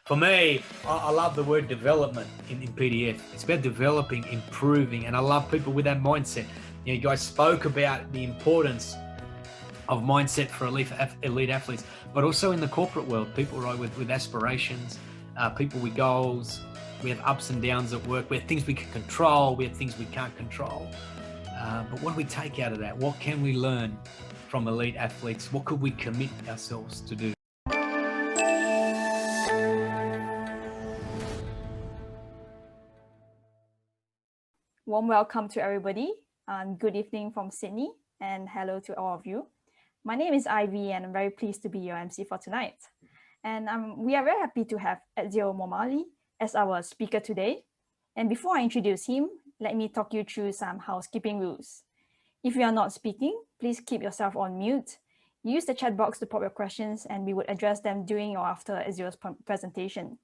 For me, I love the word development in PDF. It's about developing, improving, and I love people with that mindset. You guys spoke about the importance of mindset for elite athletes, but also in the corporate world, people with aspirations, people with goals. We have ups and downs at work. We have things we can control. We have things we can't control. But what do we take out of that? What can we learn from elite athletes? What could we commit ourselves to do? Warm welcome to everybody. Good evening from Sydney, and hello to all of you. My name is Ivy, and I'm very pleased to be your MC for tonight. And we are very happy to have Ezio Mormile as our speaker today. And before I introduce him, let me talk you through some housekeeping rules. If you are not speaking, please keep yourself on mute. Use the chat box to pop your questions, and we would address them during or after Ezio's presentation.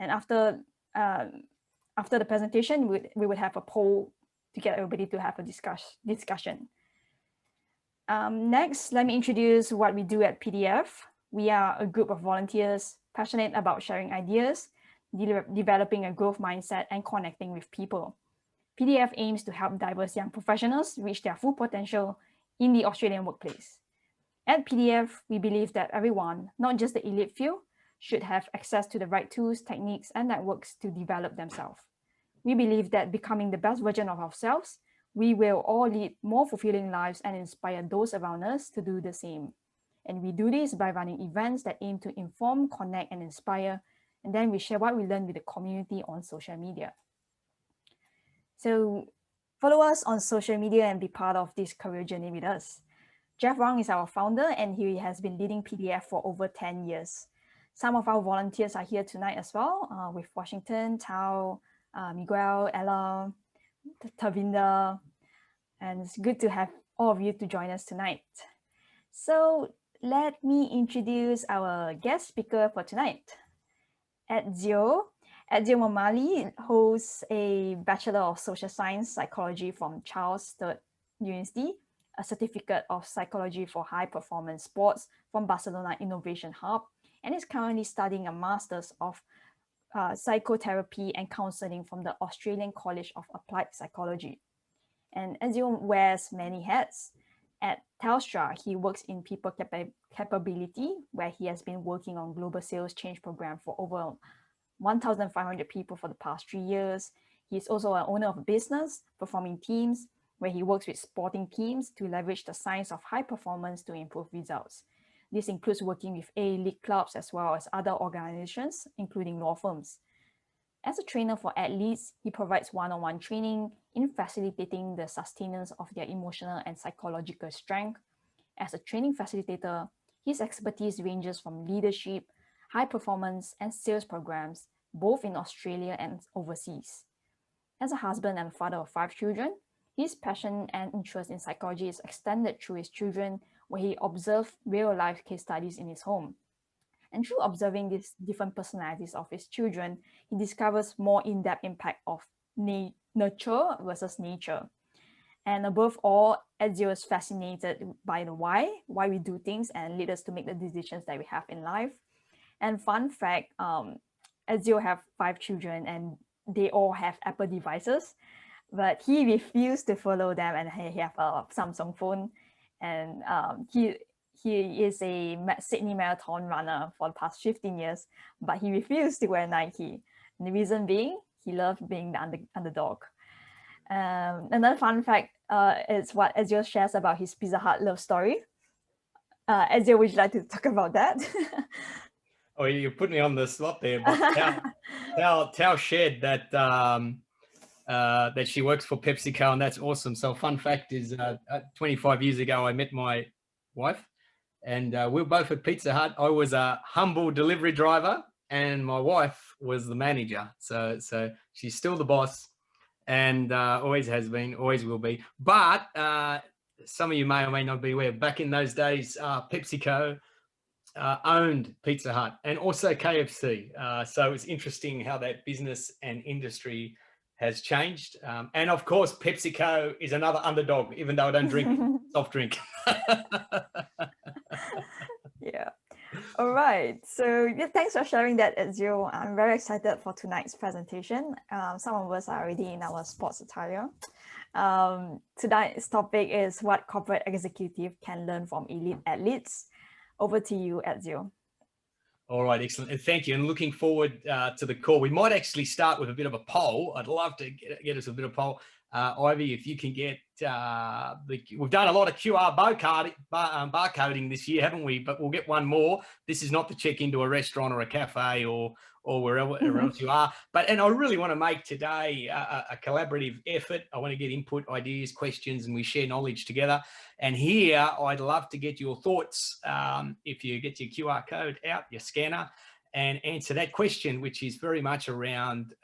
And after the presentation, we would have a poll to get everybody to have a discussion. Next, let me introduce what we do at PDF. We are a group of volunteers passionate about sharing ideas, developing a growth mindset, and connecting with people. PDF aims to help diverse young professionals reach their full potential in the Australian workplace. At PDF, we believe that everyone, not just the elite few, should have access to the right tools, techniques, and networks to develop themselves. We believe that becoming the best version of ourselves, we will all lead more fulfilling lives and inspire those around us to do the same. And we do this by running events that aim to inform, connect, and inspire. And then we share what we learn with the community on social media. So follow us on social media and be part of this career journey with us. Jeff Wang is our founder, and he has been leading PDF for over 10 years. Some of our volunteers are here tonight as well, with Washington, Tao, Miguel, Ella, Tavinda, and it's good to have all of you to join us tonight. So let me introduce our guest speaker for tonight, Ezio. Ezio Mormile holds a Bachelor of Social Science Psychology from Charles III University, a Certificate of Psychology for High Performance Sports from Barcelona Innovation Hub, and is currently studying a Master's of Psychotherapy and Counseling from the Australian College of Applied Psychology. And Ezio wears many hats. At Telstra, he works in people capability, where he has been working on global sales change program for over 1,500 people for the past 3 years. He is also an owner of a business, Performing Teams, where he works with sporting teams to leverage the science of high performance to improve results. This includes working with A-League clubs as well as other organizations, including law firms. As a trainer for athletes, he provides one-on-one training in facilitating the sustenance of their emotional and psychological strength. As a training facilitator, his expertise ranges from leadership, high performance, and sales programs, both in Australia and overseas. As a husband and father of 5 children, his passion and interest in psychology is extended through his children, where he observed real-life case studies in his home. And through observing these different personalities of his children, he discovers more in-depth impact of nurture versus nature. And above all, Ezio is fascinated by the why we do things and lead us to make the decisions that we have in life. And fun fact, Ezio have 5 children and they all have Apple devices, but he refused to follow them, and he have a Samsung phone. And he is a Sydney Marathon runner for the past 15 years, but he refused to wear Nike. And the reason being, he loved being the underdog. Another fun fact is what Ezio shares about his Pizza Hut love story. Ezio, would you like to talk about that? Oh, you put me on the spot there, but Tao shared that that she works for PepsiCo, and that's awesome. So fun fact is 25 years ago, I met my wife, and we were both at Pizza Hut. I was a humble delivery driver, and my wife was the manager. So she's still the boss, and always has been, always will be. But some of you may or may not be aware, back in those days, PepsiCo owned Pizza Hut and also KFC. So it's interesting how that business and industry has changed. And of course, PepsiCo is another underdog, even though I don't drink soft drink. Yeah. All right. So yeah, thanks for sharing that, Ezio. I'm very excited for tonight's presentation. Some of us are already in our sports attire. Tonight's topic is what corporate executive can learn from elite athletes. Over to you, Ezio. All right, excellent. And thank you. And looking forward to the call. We might actually start with a bit of a poll. I'd love to get us a bit of a poll. Ivy, if you can get we've done a lot of QR barcoding this year, haven't we? But we'll get one more. This is not to check into a restaurant or a cafe or wherever else you are. And I really want to make today a collaborative effort. I want to get input, ideas, questions, and we share knowledge together. And here, I'd love to get your thoughts. If you get your QR code out, your scanner, and answer that question, which is very much around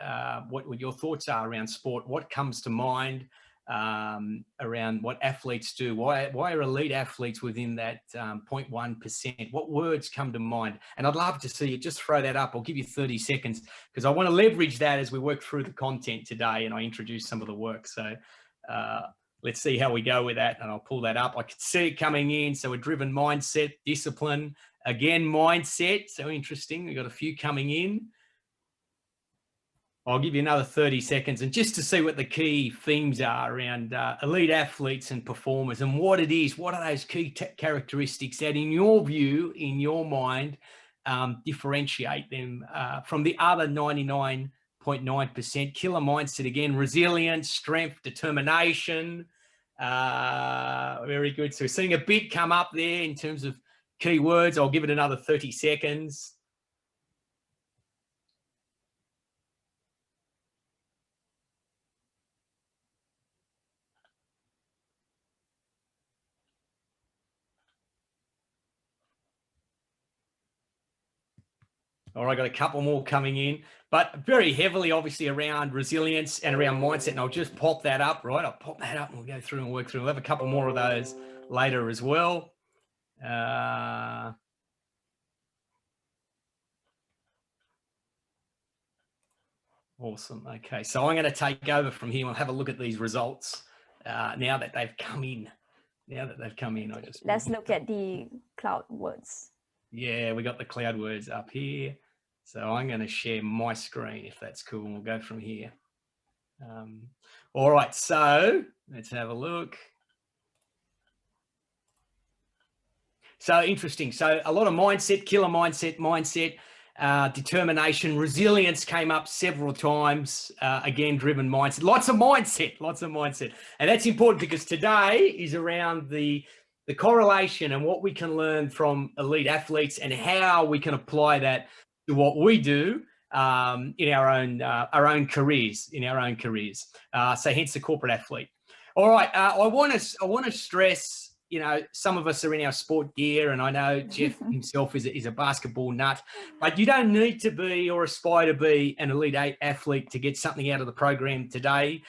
what your thoughts are around sport, what comes to mind around what athletes do, why are elite athletes within that 0.1%, what words come to mind? And I'd love to see you just throw that up. I'll give you 30 seconds because I want to leverage that as we work through the content today and I introduce some of the work. So let's see how we go with that, and I'll pull that up. I can see it coming in. So a driven mindset, discipline, again, mindset. So interesting. We've got a few coming in. I'll give you another 30 seconds, and just to see what the key themes are around elite athletes and performers and what it is. What are those key characteristics that, in your view, in your mind, differentiate them from the other 99.9%? Killer mindset again, resilience, strength, determination. Very good. So we're seeing a bit come up there in terms of keywords. I'll give it another 30 seconds. All right, got a couple more coming in, but very heavily, obviously, around resilience and around mindset. And I'll just pop that up, right? I'll pop that up and we'll go through and work through. We'll have a couple more of those later as well. Awesome. Okay, so I'm going to take over from here. We'll have a look at these results now that they've come in. Let's look at the cloud words. Yeah, we got the cloud words up here. So I'm going to share my screen if that's cool, and we'll go from here. All right, so let's have a look. So interesting. So a lot of mindset, killer mindset, determination, resilience came up several times. Again, driven mindset, lots of mindset. And that's important because today is around the correlation and what we can learn from elite athletes and how we can apply that to what we do in our own careers, so hence the corporate athlete. All right, I want to stress, you know, some of us are in our sport gear, and I know Jeff himself is a basketball nut, but you don't need to be or aspire to be an elite athlete to get something out of the program today.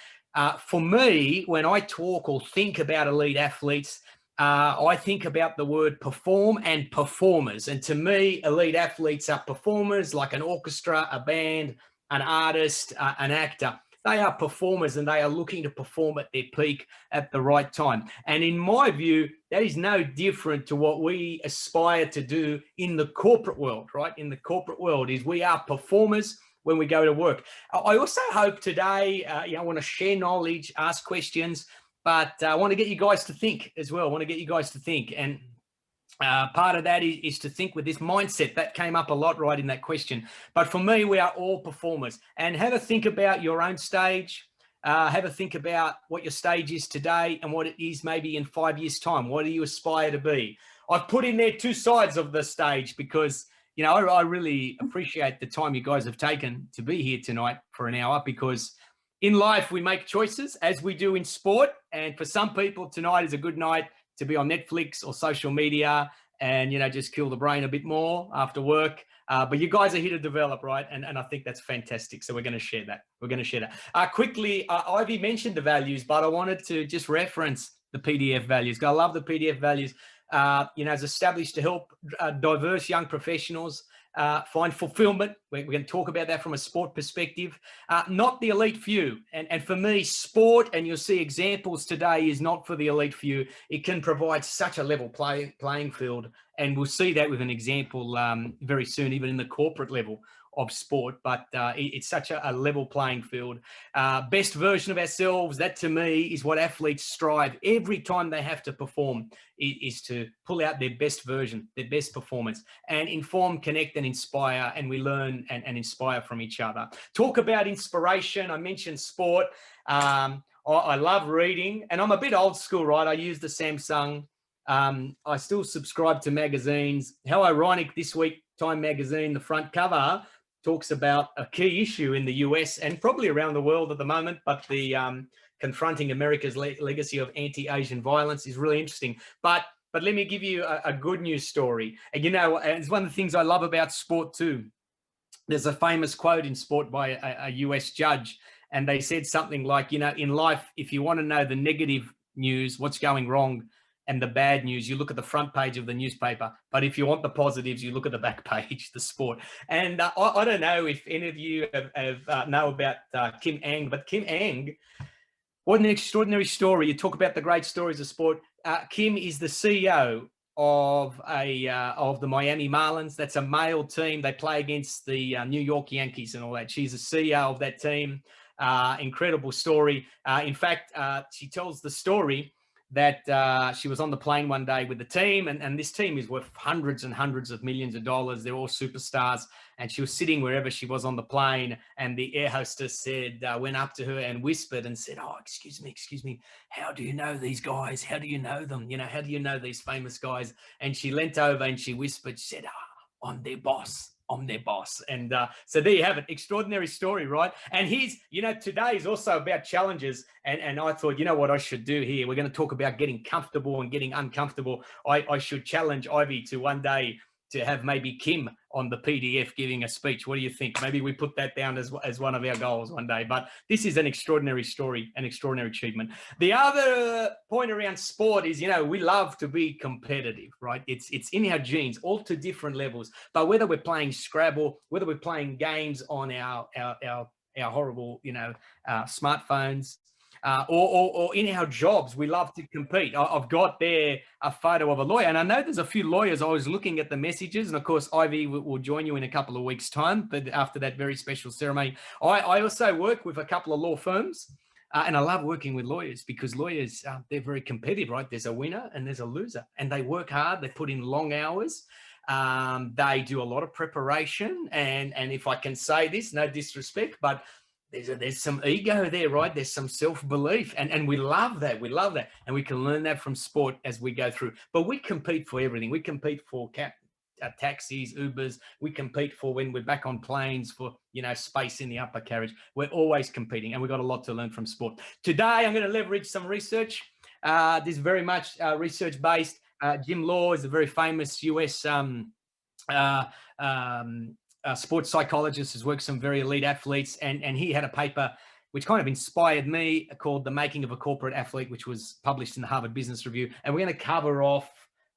For me, when I talk or think about elite athletes, I think about the word perform and performers. And to me, elite athletes are performers, like an orchestra, a band, an artist, an actor. They are performers, and they are looking to perform at their peak at the right time. And in my view, that is no different to what we aspire to do in the corporate world, right? In the corporate world is we are performers when we go to work. I also hope today, I want to share knowledge, ask questions, but I want to get you guys to think as well. And part of that is to think with this mindset. That came up a lot right in that question. But for me, we are all performers. And have a think about your own stage. Have a think about what your stage is today and what it is maybe in 5 years' time. What do you aspire to be? I've put in there two sides of the stage because, you know, I really appreciate the time you guys have taken to be here tonight for an hour, because in life, we make choices as we do in sport. And for some people, tonight is a good night to be on Netflix or social media and, you know, just kill the brain a bit more after work. But you guys are here to develop, right? And I think that's fantastic. So we're going to share that. Quickly, Ivy mentioned the values, but I wanted to just reference the PDF values. I love the PDF values. It's established to help diverse young professionals find fulfillment. We're going to talk about that from a sport perspective, not the elite few. And for me, sport, and you'll see examples today, is not for the elite few. It can provide such a level playing field. And we'll see that with an example very soon, even in the corporate level of sport. But it's such a level playing field. Best version of ourselves, that to me is what athletes strive every time they have to perform, is to pull out their best version, their best performance, and inform, connect, and inspire. And we learn and inspire from each other. Talk about inspiration. I mentioned sport. I love reading, and I'm a bit old school, right? I use the Samsung. I still subscribe to magazines. How ironic, this week, Time magazine, the front cover talks about a key issue in the US and probably around the world at the moment, but the confronting America's legacy of anti-Asian violence is really interesting. But let me give you a good news story. And, you know, it's one of the things I love about sport too. There's a famous quote in sport by a US judge, and they said something like, you know, in life, if you want to know the negative news, what's going wrong, and the bad news, you look at the front page of the newspaper. But if you want the positives, you look at the back page, the sport. And I don't know if any of you have know about Kim Ang, but Kim Ang, what an extraordinary story. You talk about the great stories of sport. Kim is the CEO of the Miami Marlins. That's a male team. They play against the New York Yankees and all that. She's the CEO of that team. Incredible story. In fact, she tells the story that she was on the plane one day with the team, and this team is worth hundreds and hundreds of millions of dollars. They're all superstars. And she was sitting wherever she was on the plane, and the air hostess said, went up to her and whispered and said, "Oh, excuse me. How do you know these guys? How do you know them? You know, how do you know these famous guys?" And she leant over and she whispered, she said, "I'm their boss. I'm their boss." And so there you have it. Extraordinary story, right? And here's, you know, today is also about challenges. And I thought, you know what I should do here? We're going to talk about getting comfortable and getting uncomfortable. I should challenge Ivy to one day to have maybe Kim on the PDF giving a speech. What do you think? Maybe we put that down as one of our goals one day. But this is an extraordinary story, an extraordinary achievement. The other point around sport is, you know, we love to be competitive, right? It's in our genes, all to different levels. But whether we're playing Scrabble, whether we're playing games on our horrible, you know, smartphones, or in our jobs, we love to compete. I've got there a photo of a lawyer, and I know there's a few lawyers. I was looking at the messages, and of course, Ivy will join you in a couple of weeks' time, but after that very special ceremony. I also work with a couple of law firms, and I love working with lawyers because lawyers, they're very competitive, right? There's a winner and there's a loser, and they work hard. They put in long hours. They do a lot of preparation, and if I can say this, no disrespect, but there's some ego there, right? There's some self-belief, and we love that. We love that, and we can learn that from sport as we go through. But we compete for everything. We compete for taxis, Ubers. We compete for when we're back on planes for, you know, space in the upper carriage. We're always competing, and we've got a lot to learn from sport. Today, I'm going to leverage some research. This is very much research-based. Jim Loehr is a very famous US sports psychologist, has worked with some very elite athletes, and he had a paper which kind of inspired me called The Making of a Corporate Athlete, which was published in the Harvard Business Review. And we're going to cover off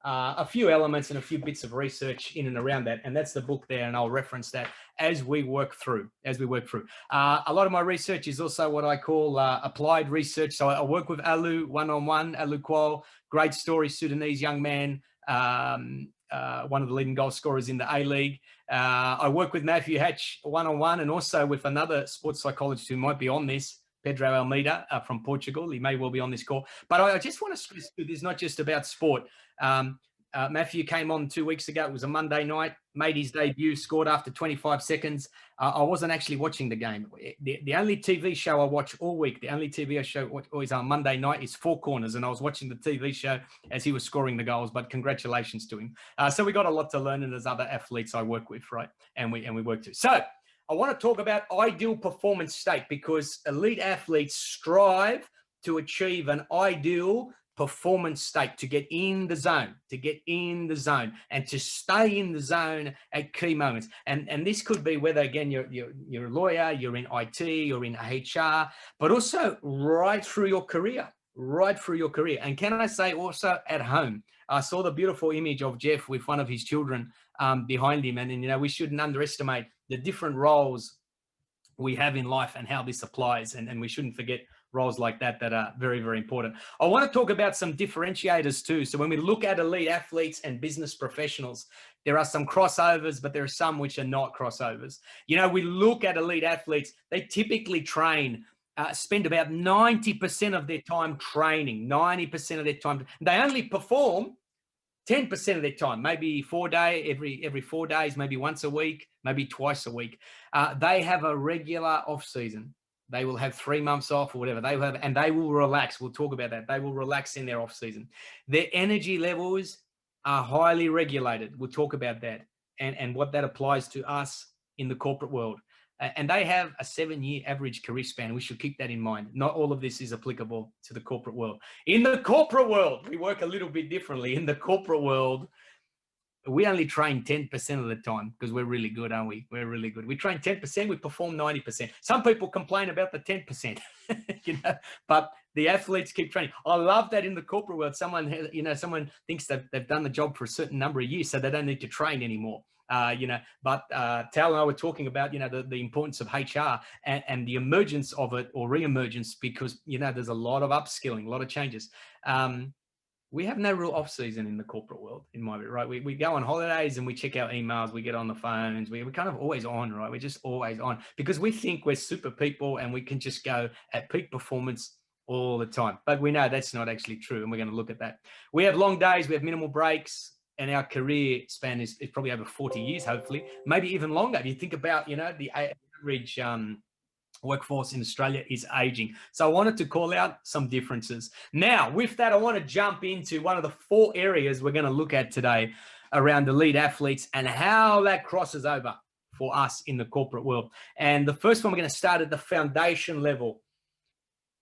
a few elements and a few bits of research in and around that. And that's the book there, and I'll reference that as we work through. A lot of my research is also what I call applied research. So I work with Alu one-on-one, Alu Kual, great story, Sudanese young man, one of the leading goal scorers in the A-League. I work with Matthew Hatch one-on-one, and also with another sports psychologist who might be on this, Pedro Almeida from Portugal. He may well be on this call. But I just want to stress this is not just about sport. Matthew came on 2 weeks ago. It was a Monday night, made his debut, scored after 25 seconds. I wasn't actually watching the game. The only TV show I watch all week, the only TV show always on Monday night is Four Corners, and I was watching the TV show as he was scoring the goals, but congratulations to him. So we got a lot to learn, and there's other athletes I work with, right? And we work too. So I want to talk about ideal performance state, because elite athletes strive to achieve an ideal performance state, to get in the zone, and to stay in the zone at key moments. And this could be whether, again, you're a lawyer, you're in IT, you're in HR, but also right through your career. And can I say also at home? I saw the beautiful image of Jeff with one of his children behind him. And, you know, we shouldn't underestimate the different roles we have in life and how this applies. And we shouldn't forget roles like that are very, very important. I want to talk about some differentiators too. So when we look at elite athletes and business professionals, there are some crossovers, but there are some which are not crossovers. You know, we look at elite athletes, they typically train, spend about 90% of their time training, 90% of their time. They only perform 10% of their time, maybe every 4 days, maybe once a week, maybe twice a week. They have a regular off season. They will have 3 months off or whatever they have, and they will relax. We'll talk about that. They will relax in their off season. Their energy levels are highly regulated. We'll talk about that and what that applies to us in the corporate world. And they have a 7-year average career span. We should keep that in mind. Not all of this is applicable to the corporate world. In the corporate world, we work a little bit differently. In the corporate world, we only train 10% of the time because we're really good, aren't we? We're really good. We train 10%, we perform 90%. Some people complain about the 10%, you know, but the athletes keep training. I love that in the corporate world, someone thinks that they've done the job for a certain number of years, so they don't need to train anymore. You know, but Tal and I were talking about, you know, the importance of HR and the emergence of it or re-emergence, because, you know, there's a lot of upskilling, a lot of changes. We have no real off season in the corporate world, in my view, right? We go on holidays and we check our emails, we get on the phones, we're kind of always on, right? We're just always on because we think we're super people and we can just go at peak performance all the time. But we know that's not actually true, and we're going to look at that. We have long days, we have minimal breaks, and our career span is probably over 40 years, hopefully, maybe even longer. If you think about, you know, the average workforce in Australia is aging. So I wanted to call out some differences. Now, with that, I want to jump into one of the 4 areas we're going to look at today around elite athletes and how that crosses over for us in the corporate world. And the first one, we're going to start at the foundation level,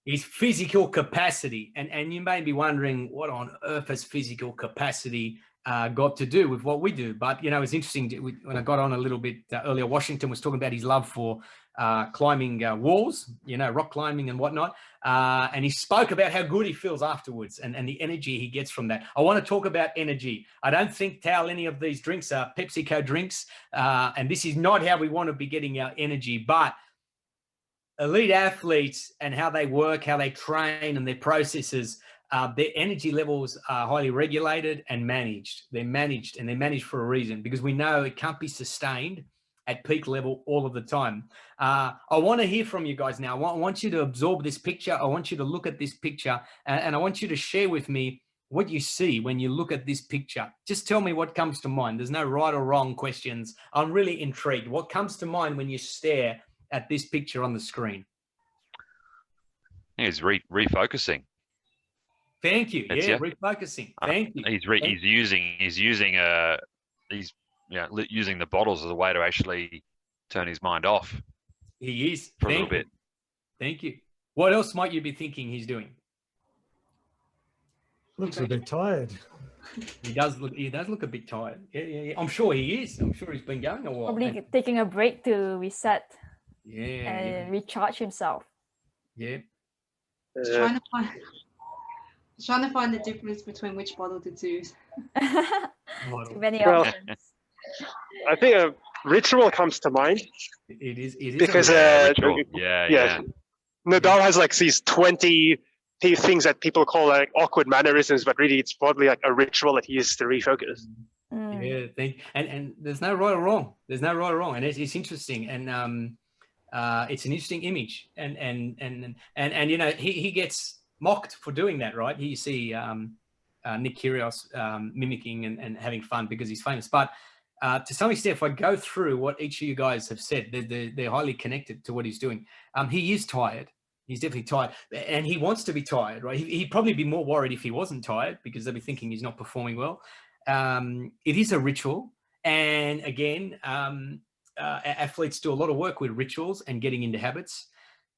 is physical capacity. And you may be wondering, what on earth has physical capacity got to do with what we do? But, you know, it's interesting. When I got on a little bit earlier, Washington was talking about his love for climbing walls, you know, rock climbing and whatnot. And he spoke about how good he feels afterwards and the energy he gets from that. I want to talk about energy. I don't think, Tal, any of these drinks are PepsiCo drinks. And this is not how we want to be getting our energy. But elite athletes and how they work, how they train and their processes, their energy levels are highly regulated and managed. They're managed, and they're managed for a reason, because we know it can't be sustained at peak level all of the time. I want to hear from you guys now. I want you to absorb this picture. I want you to look at this picture, and I want you to share with me what you see when you look at this picture. Just tell me what comes to mind. There's no right or wrong questions. I'm really intrigued. What comes to mind when you stare at this picture on the screen? I think it's refocusing. Thank you. Yeah, refocusing. Thank you. He's using the bottles as a way to actually turn his mind off. He is for a little bit. Thank you. What else might you be thinking he's doing? Looks a bit tired. He does look a bit tired. Yeah. I'm sure he is. I'm sure he's been going a while. Probably taking a break to reset. Yeah. And recharge himself. Yeah. Trying to find the difference between which bottle to choose. Too many options. I think a ritual comes to mind. It is because Nadal has like these 20 things that people call like awkward mannerisms, but really it's probably like a ritual that he uses to refocus. Yeah, and there's no right or wrong. There's no right or wrong, and it's interesting, and it's an interesting image, and you know, he gets mocked for doing that, right? You see Nick Kyrgios mimicking and having fun because he's famous. But to some extent, if I go through what each of you guys have said, they're highly connected to what he's doing. He is tired. He's definitely tired, and he wants to be tired, right? He'd probably be more worried if he wasn't tired, because they'd be thinking he's not performing well. It is a ritual, and again, athletes do a lot of work with rituals and getting into habits.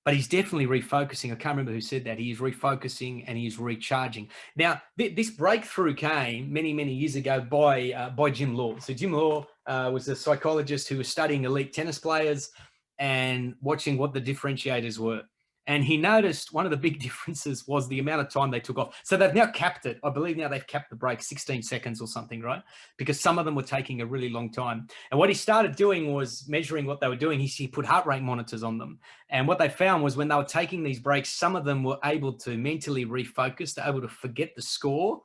But he's definitely refocusing. I can't remember who said that. He is refocusing and he's recharging. Now, this breakthrough came many, many years ago by Jim Loehr. So Jim Loehr was a psychologist who was studying elite tennis players and watching what the differentiators were. And he noticed one of the big differences was the amount of time they took off. So they've now capped it. I believe now they've capped the break 16 seconds or something, right? Because some of them were taking a really long time. And what he started doing was measuring what they were doing. He put heart rate monitors on them. And what they found was when they were taking these breaks, some of them were able to mentally refocus. They're able to forget the score.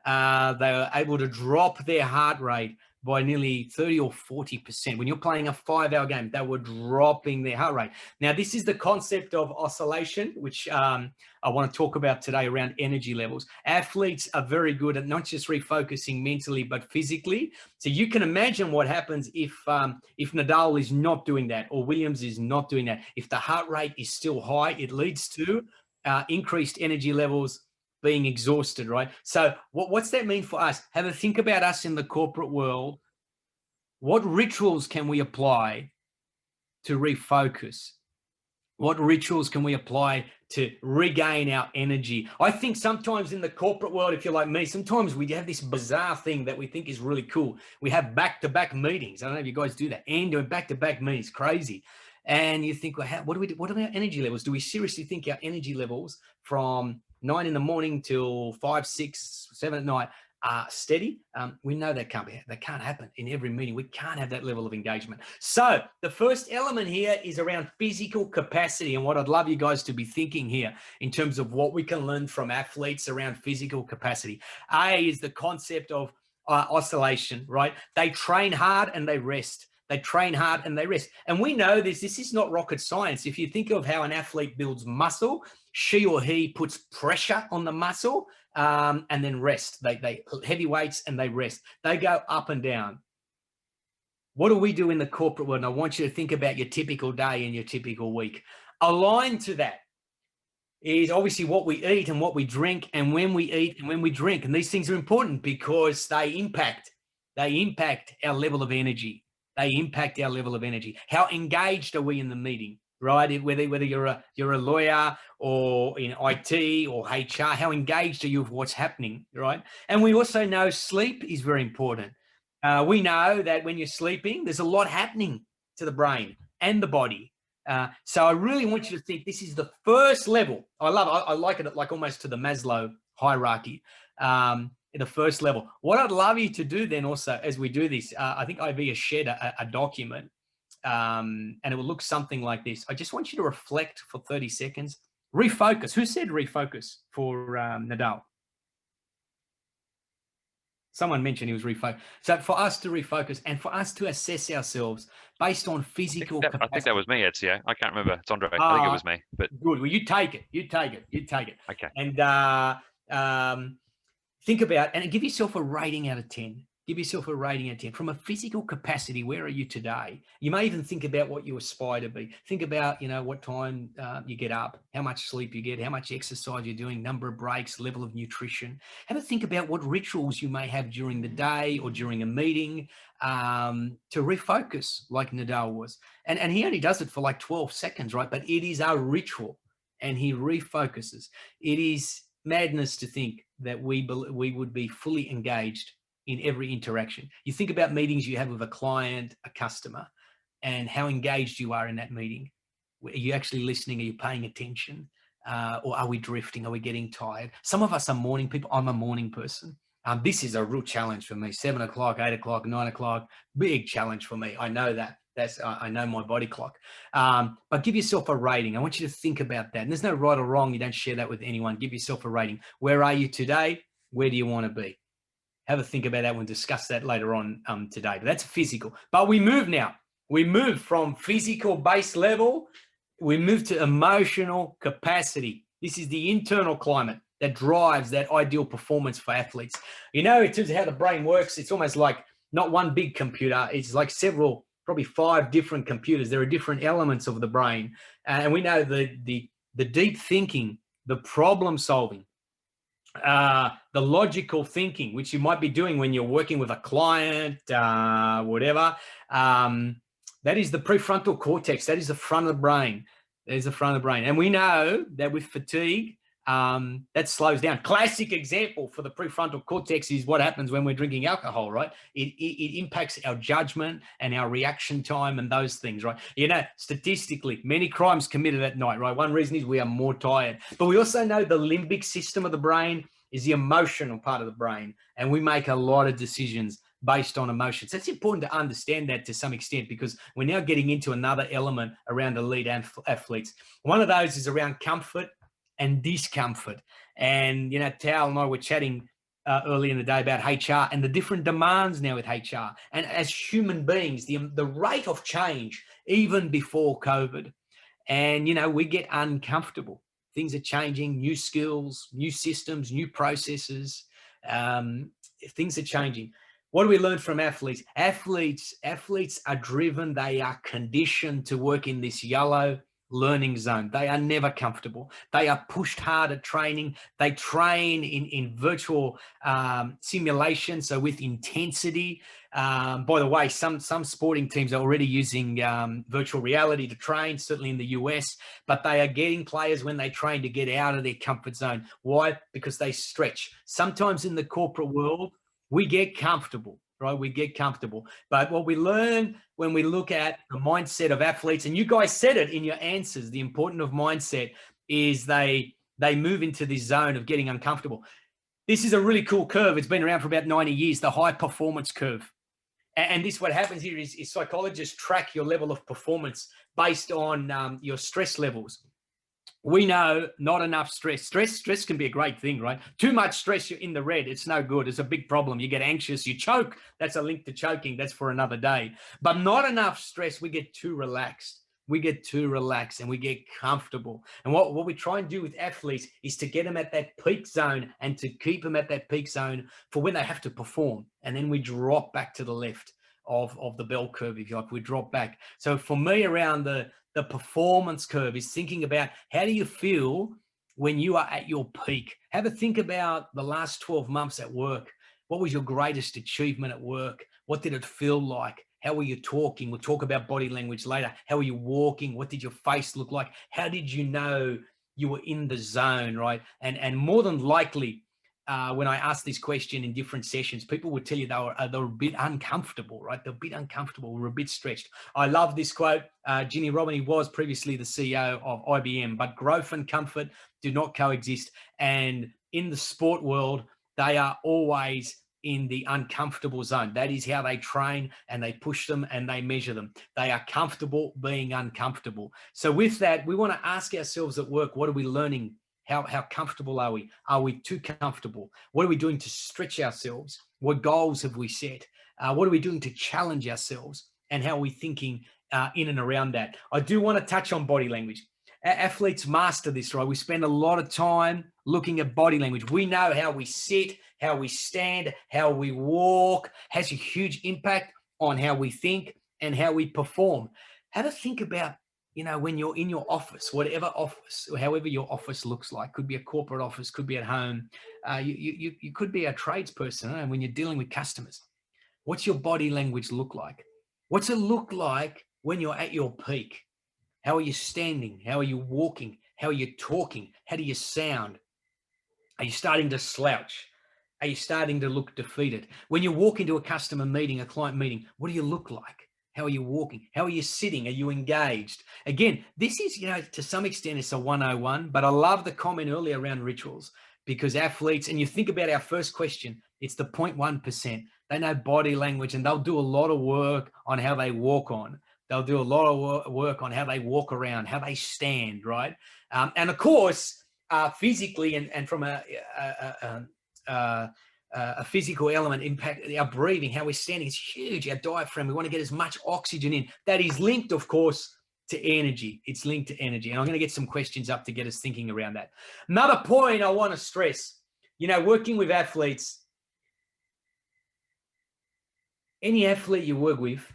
They were able to drop their heart rate by nearly 30 or 40%. When you're playing a 5-hour game, they were dropping their heart rate. Now, this is the concept of oscillation, which I want to talk about today around energy levels. Athletes are very good at not just refocusing mentally, but physically. So you can imagine what happens if Nadal is not doing that, or Williams is not doing that. If the heart rate is still high, it leads to increased energy levels, being exhausted, right? So what's that mean for us? Have a think about us in the corporate world. What rituals can we apply to refocus? What rituals can we apply to regain our energy? I think sometimes in the corporate world, if you're like me, sometimes we have this bizarre thing that we think is really cool. We have back-to-back meetings. I don't know if you guys do that. And doing back-to-back meetings, crazy. And you think, well, what do we do? What are our energy levels? Do we seriously think our energy levels from 9 in the morning till 5, 6, 7 at night are steady? We know that can't happen in every meeting. We can't have that level of engagement. So the first element here is around physical capacity, and what I'd love you guys to be thinking here in terms of what we can learn from athletes around physical capacity. A is the concept of oscillation, right? They train hard and they rest. They train hard and they rest. And we know this is not rocket science. If you think of how an athlete builds muscle, she or he puts pressure on the muscle and then rest. They heavy weights and they rest. They go up and down. What do we do in the corporate world? And I want you to think about your typical day and your typical week. Aligned to that is obviously what we eat and what we drink, and when we eat and when we drink. And these things are important because they impact our level of energy. They impact our level of energy. How engaged are we in the meeting, right? Whether you're a lawyer or in IT or HR, how engaged are you with what's happening, right? And we also know sleep is very important. We know that when you're sleeping, there's a lot happening to the brain and the body. So I really want you to think this is the first level. I like it like almost to the Maslow hierarchy. The first level. What I'd love you to do then also as we do this, I think IV has shared a document and it will look something like this. I just want you to reflect for 30 seconds. Refocus. Who said refocus for Nadal? Someone mentioned he was refocused. So for us to refocus and for us to assess ourselves based on physical capacity. I think that was me, Ezio. I can't remember. It's Andre. I think it was me. But good. Well, you take it. Okay. And think about and give yourself a rating out of 10. Give yourself a rating out of 10. From a physical capacity, where are you today? You may even think about what you aspire to be. Think about, what time you get up, how much sleep you get, how much exercise you're doing, number of breaks, level of nutrition. Have a think about what rituals you may have during the day or during a meeting to refocus like Nadal was. And he only does it for like 12 seconds, right? But it is our ritual and he refocuses. It is madness to think that we would be fully engaged in every interaction. You think about meetings you have with a client, a customer, and how engaged you are in that meeting. Are you actually listening? Are you paying attention? Or are we drifting? Are we getting tired? Some of us are morning people. I'm a morning person. This is a real challenge for me. 7 o'clock, 8 o'clock, 9 o'clock, big challenge for me. I know that. I know my body clock. But give yourself a rating. I want you to think about that. And there's no right or wrong. You don't share that with anyone. Give yourself a rating. Where are you today? Where do you want to be? Have a think about that. We'll discuss that later on today. But that's physical. But we move now. We move from physical base level. We move to emotional capacity. This is the internal climate that drives that ideal performance for athletes. In terms of how the brain works, it's almost like not one big computer. It's like several, probably 5 different computers. There are different elements of the brain. And we know the deep thinking, the problem solving, the logical thinking, which you might be doing when you're working with a client, whatever. That is the prefrontal cortex. That is the front of the brain. There's the front of the brain. And we know that with fatigue, that slows down. Classic example for the prefrontal cortex is what happens when we're drinking alcohol, right? It impacts our judgment and our reaction time and those things, right? You know, statistically, many crimes committed at night, right? One reason is we are more tired. But we also know the limbic system of the brain is the emotional part of the brain, and we make a lot of decisions based on emotions. So it's important to understand that to some extent, because we're now getting into another element around elite athletes. One of those is around comfort and discomfort. And, you know, Tal and I were chatting earlier in the day about HR and the different demands now with HR. And as human beings, the rate of change, even before COVID, and, you know, we get uncomfortable. Things are changing, new skills, new systems, new processes. Things are changing. What do we learn from athletes? Athletes are driven. They are conditioned to work in this yellow learning zone. They are never comfortable. They are pushed hard at training. They train in virtual simulation, so with intensity. By the way, some sporting teams are already using virtual reality to train, certainly in the US, but they are getting players when they train to get out of their comfort zone. Why? Because they stretch. Sometimes in the corporate world, we get comfortable, right? We get comfortable. But what we learn when we look at the mindset of athletes, and you guys said it in your answers, the importance of mindset is they move into this zone of getting uncomfortable. This is a really cool curve. It's been around for about 90 years, the high performance curve. And this, what happens here is psychologists track your level of performance based on your stress levels. We know not enough stress. Stress can be a great thing, right? Too much stress, you're in the red. It's no good. It's a big problem. You get anxious, you choke. That's a link to choking. That's for another day. But not enough stress, we get too relaxed. We get too relaxed and we get comfortable. And what we try and do with athletes is to get them at that peak zone and to keep them at that peak zone for when they have to perform. And then we drop back to the left of the bell curve, if you like. We drop back. So for me, around the performance curve is thinking about how do you feel when you are at your peak. Have a think about the last 12 months at work. What was your greatest achievement at work? What did it feel like? How were you talking? We'll talk about body language later. How were you walking? What did your face look like? How did you know you were in the zone, right? And more than likely, when I asked this question in different sessions, people would tell you they were a bit uncomfortable, right? They're a bit uncomfortable, we're a bit stretched. I love this quote. Ginny Robiny was previously the CEO of IBM, but growth and comfort do not coexist. And in the sport world, they are always in the uncomfortable zone. That is how they train, and they push them and they measure them. They are comfortable being uncomfortable. So with that, we want to ask ourselves at work, what are we learning? How comfortable are we? Are we too comfortable? What are we doing to stretch ourselves? What goals have we set? What are we doing to challenge ourselves? And how are we thinking in and around that? I do want to touch on body language. Athletes master this, right? We spend a lot of time looking at body language. We know how we sit, how we stand, how we walk has a huge impact on how we think and how we perform. Have a think about, you know, when you're in your office, whatever office, or however your office looks like, could be a corporate office, could be at home. You could be a tradesperson, and when you're dealing with customers, what's your body language look like? What's it look like when you're at your peak? How are you standing? How are you walking? How are you talking? How do you sound? Are you starting to slouch? Are you starting to look defeated? When you walk into a customer meeting, a client meeting, what do you look like? How are you walking? How are you sitting? Are you engaged? Again, this is, you know, to some extent it's a 101, but I love the comment earlier around rituals, because athletes, and you think about our first question, it's the 0.1%. They know body language, and they'll do a lot of work on how they walk on. They'll do a lot of work on how they walk around, how they stand, right? And of course, physically and from a physical element impact, our breathing, how we're standing is huge. Our diaphragm, we want to get as much oxygen in. That is linked, of course, to energy. It's linked to energy. And I'm going to get some questions up to get us thinking around that. Another point I want to stress, you know, working with athletes, any athlete you work with,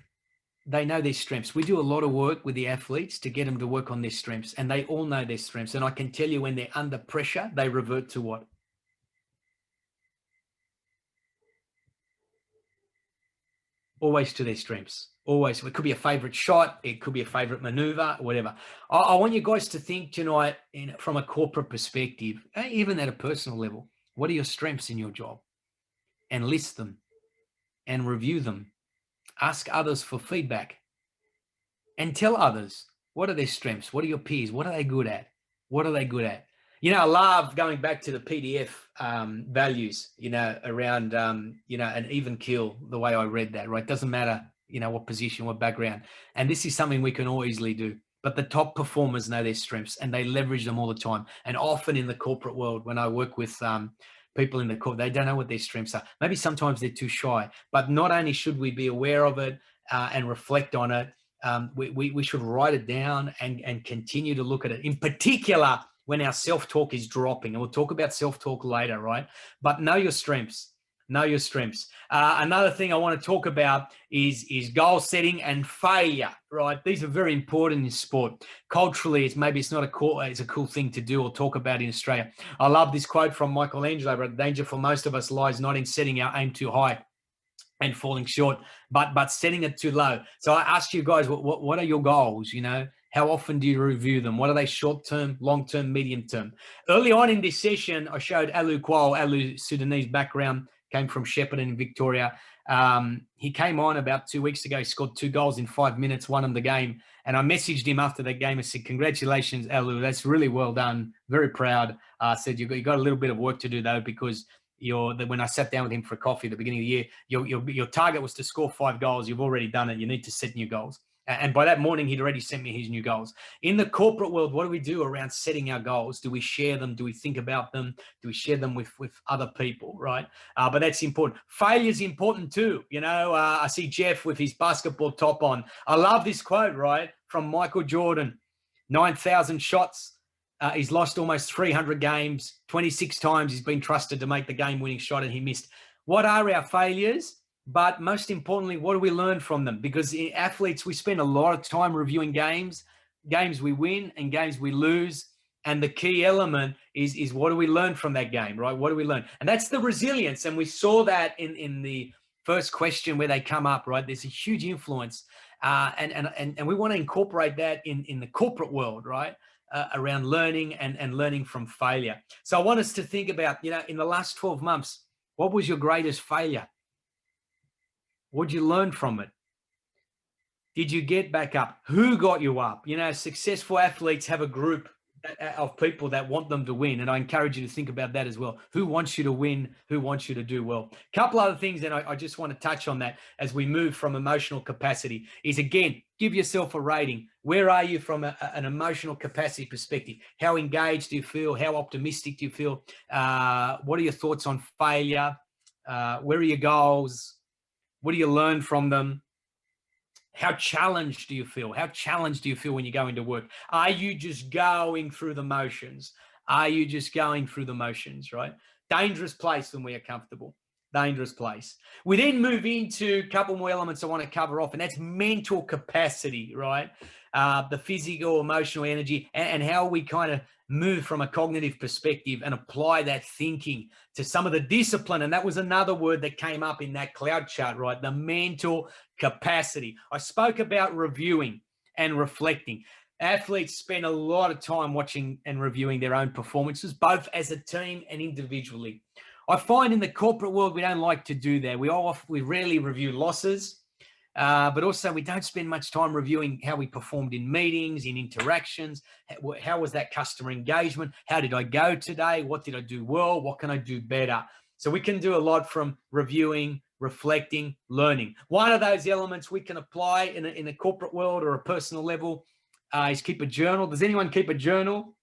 they know their strengths. We do a lot of work with the athletes to get them to work on their strengths, and they all know their strengths. And I can tell you, when they're under pressure, they revert to what? Always to their strengths. Always. It could be a favorite shot. It could be a favorite maneuver, whatever. I want you guys to think tonight from a corporate perspective, even at a personal level. What are your strengths in your job? And list them and review them. Ask others for feedback and tell others, what are their strengths? What are your peers? What are they good at? What are they good at? You know, I love going back to the PDF values, you know, around, you know, an even kill, the way I read that, right? Doesn't matter, you know, what position, what background. And this is something we can all easily do. But the top performers know their strengths and they leverage them all the time. And often in the corporate world, when I work with people in the corporate, they don't know what their strengths are. Maybe sometimes they're too shy. But not only should we be aware of it and reflect on it, we should write it down and continue to look at it. In particular, when our self-talk is dropping, and we'll talk about self-talk later, right? But know your strengths. Know your strengths. Another thing I want to talk about is goal setting and failure, right? These are very important in sport. Culturally, it's not it's a cool thing to do or talk about in Australia. I love this quote from Michelangelo, but the danger for most of us lies not in setting our aim too high and falling short, but setting it too low. So I asked you guys, what are your goals? You know, how often do you review them? What are they short-term, long-term, medium-term? Early on in this session, I showed Alu Kual, Alu Sudanese background, came from Shepparton in Victoria. He came on about 2 weeks ago, scored 2 goals in 5 minutes, won him the game. And I messaged him after that game and said, congratulations, Alu, that's really well done. Very proud. I said, you got a little bit of work to do though, because when I sat down with him for coffee at the beginning of the year, your target was to score 5 goals. You've already done it. You need to set new goals. And by that morning, he'd already sent me his new goals. In the corporate world, what do we do around setting our goals? Do we share them? Do we think about them? Do we share them with other people, right? But that's important. Failure is important too. You know, I see Jeff with his basketball top on. I love this quote, right, from Michael Jordan. 9,000 shots. He's lost almost 300 games. 26 times he's been trusted to make the game-winning shot and he missed. What are our failures? But most importantly, what do we learn from them? Because in athletes, we spend a lot of time reviewing games we win and games we lose. And the key element is what do we learn from that game, right? What do we learn? And that's the resilience. And we saw that in the first question where they come up, right? There's a huge influence. And we want to incorporate that in the corporate world, right? Around learning and learning from failure. So I want us to think about, you know, in the last 12 months, what was your greatest failure? What did you learn from it? Did you get back up? Who got you up? You know, successful athletes have a group of people that want them to win. And I encourage you to think about that as well. Who wants you to win? Who wants you to do well? A couple other things, and I just want to touch on that as we move from emotional capacity is, again, give yourself a rating. Where are you from an emotional capacity perspective? How engaged do you feel? How optimistic do you feel? What are your thoughts on failure? Where are your goals? What do you learn from them? How challenged do you feel? How challenged do you feel when you go into work? Are you just going through the motions? Are you just going through the motions, right? Dangerous place when we are comfortable. Dangerous place. We then move into a couple more elements I want to cover off, and that's mental capacity, right? The physical, emotional energy, and how we kind of move from a cognitive perspective and apply that thinking to some of the discipline. And that was another word that came up in that cloud chart, right? The mental capacity. I spoke about reviewing and reflecting. Athletes spend a lot of time watching and reviewing their own performances, both as a team and individually. I find in the corporate world, we don't like to do that. We rarely review losses, but also we don't spend much time reviewing how we performed in meetings, in interactions. How was that customer engagement? How did I go today? What did I do well? What can I do better? So we can do a lot from reviewing, reflecting, learning. One of those elements we can apply in a corporate world or a personal level is keep a journal. Does anyone keep a journal?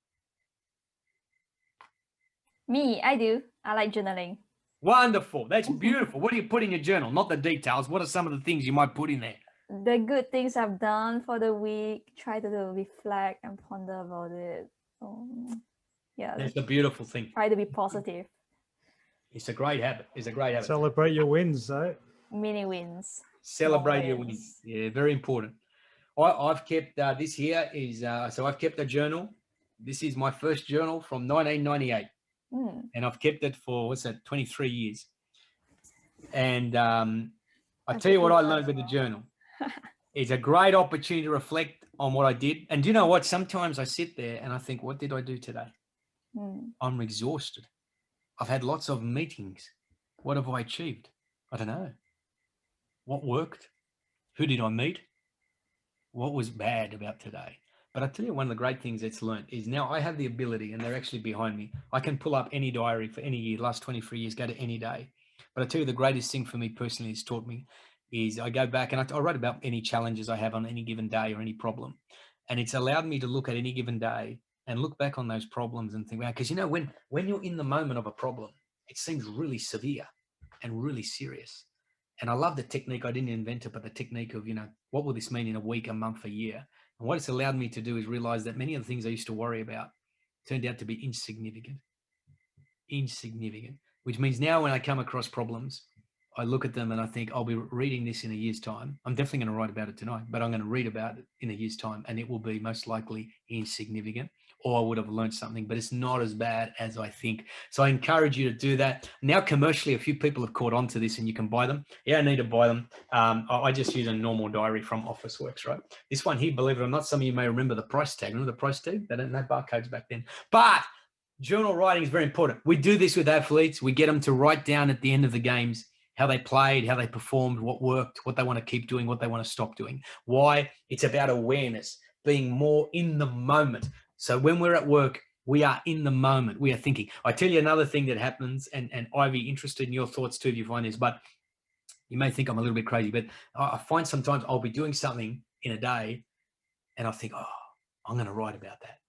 Me, I do. I like journaling. Wonderful. That's beautiful. What do you put in your journal? Not the details. What are some of the things you might put in there? The good things I've done for the week, try to reflect and ponder about it. Yeah. That's a beautiful thing. Try to be positive. It's a great habit. It's a great habit. Celebrate your wins, though. Mini wins. Celebrate your wins. Yeah, very important. I've kept this here is so I've kept a journal. This is my first journal from 1998. And I've kept it for 23 years. And I tell you what I learned with the journal. It's a great opportunity to reflect on what I did. And do you know what? Sometimes I sit there and I think, what did I do today? I'm exhausted. I've had lots of meetings. What have I achieved? I don't know. What worked? Who did I meet? What was bad about today? But I tell you, one of the great things that's learned is now I have the ability, and they're actually behind me. I can pull up any diary for any year, last 23 years, go to any day. But I tell you, the greatest thing for me personally has taught me is I go back and I write about any challenges I have on any given day or any problem. And it's allowed me to look at any given day and look back on those problems and think, wow, because you know, when you're in the moment of a problem, it seems really severe and really serious. And I love the technique. I didn't invent it, but the technique of, you know, what will this mean in a week, a month, a year? And what it's allowed me to do is realize that many of the things I used to worry about turned out to be insignificant, which means now when I come across problems, I look at them and I think I'll be reading this in a year's time. I'm definitely going to write about it tonight, but I'm going to read about it in a year's time and it will be most likely insignificant, or I would have learned something, but it's not as bad as I think. So I encourage you to do that. Now, commercially, a few people have caught on to this and you can buy them. You don't need to buy them. I just use a normal diary from Officeworks, right? This one here, believe it or not, some of you may remember the price tag. Remember the price tag? They didn't have barcodes back then. But journal writing is very important. We do this with athletes. We get them to write down at the end of the games how they played, how they performed, what worked, what they want to keep doing, what they want to stop doing. Why? It's about awareness, being more in the moment. So when we're at work, we are in the moment. We are thinking. I tell you another thing that happens, and Ivy, interested in your thoughts too if you find this, but you may think I'm a little bit crazy, but I find sometimes I'll be doing something in a day and I think, oh, I'm going to write about that.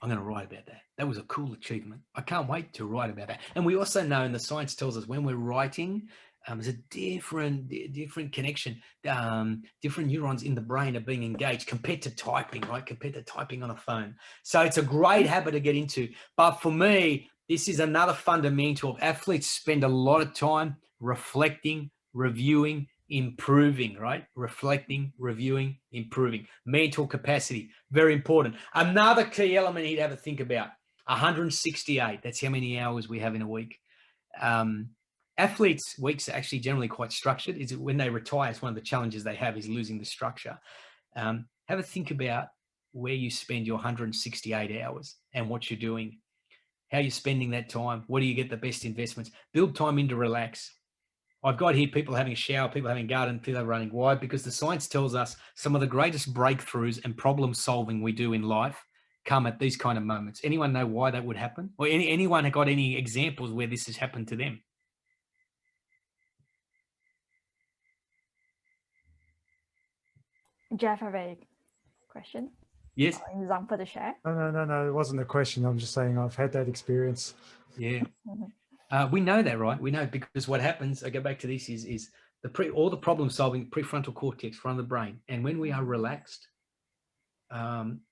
I'm going to write about that. That was a cool achievement. I can't wait to write about that. And we also know, and the science tells us, when we're writing, there's a different connection. Different neurons in the brain are being engaged compared to typing, right? Compared to typing on a phone. So it's a great habit to get into. But for me, this is another fundamental. Athletes spend a lot of time reflecting, reviewing, improving, right? Reflecting, reviewing, improving. Mental capacity, very important. Another key element you need to have a think about, 168. That's how many hours we have in a week. Athletes' weeks are actually generally quite structured. Is it when they retire, it's one of the challenges they have is losing the structure. Have a think about where you spend your 168 hours and what you're doing, how you're spending that time. Where do you get the best investments? Build time in to relax. I've got here people having a shower, people having a garden, people running. Why? Because the science tells us some of the greatest breakthroughs and problem solving we do in life come at these kind of moments. Anyone know why that would happen? Or anyone have got any examples where this has happened to them? Jeff, have a question? Yes. Or example to share? No. It wasn't a question. I'm just saying I've had that experience. Yeah. We know that, right? We know because what happens, I go back to this, is all the problem solving, prefrontal cortex, front of the brain. And when we are relaxed,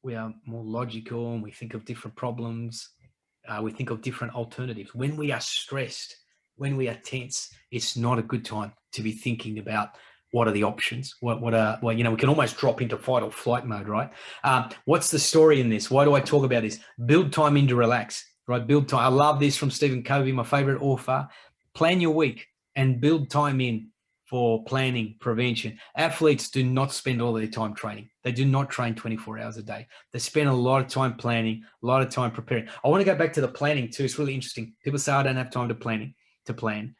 we are more logical and we think of different problems. We think of different alternatives. When we are stressed, when we are tense, it's not a good time to be thinking about what are the options? Well, we can almost drop into fight or flight mode, right? What's the story in this? Why do I talk about this? Build time in to relax, right? Build time. I love this from Stephen Covey, my favorite author. Plan your week and build time in for planning, prevention. Athletes do not spend all their time training. They do not train 24 hours a day. They spend a lot of time planning, a lot of time preparing. I want to go back to the planning too. It's really interesting. People say I don't have time to plan.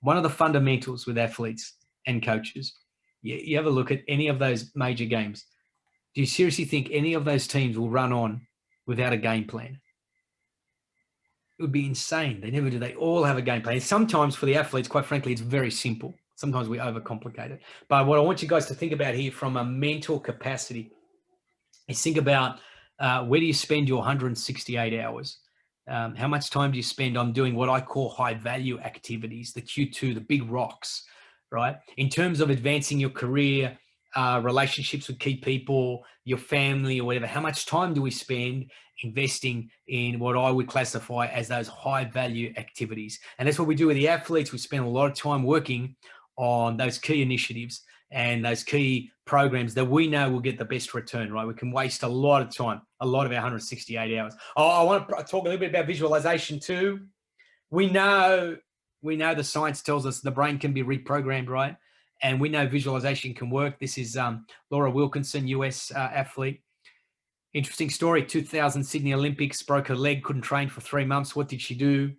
One of the fundamentals with athletes and coaches, you have a look at any of those major games. Do you seriously think any of those teams will run on without a game plan? It would be insane. They never do. They all have a game plan. Sometimes for the athletes, quite frankly, it's very simple. Sometimes we overcomplicate it. But what I want you guys to think about here from a mental capacity is think about where do you spend your 168 hours? How much time do you spend on doing what I call high value activities, the Q2, the big rocks, right? In terms of advancing your career, relationships with key people, your family or whatever, how much time do we spend investing in what I would classify as those high value activities? And that's what we do with the athletes. We spend a lot of time working on those key initiatives and those key programs that we know will get the best return, right? We can waste a lot of time, a lot of our 168 hours. I want to talk a little bit about visualization too. We know the science tells us the brain can be reprogrammed, right? And we know visualization can work. This is Loehr Wilkinson, US athlete. Interesting story. 2000 Sydney Olympics, broke her leg, couldn't train for 3 months. What did she do?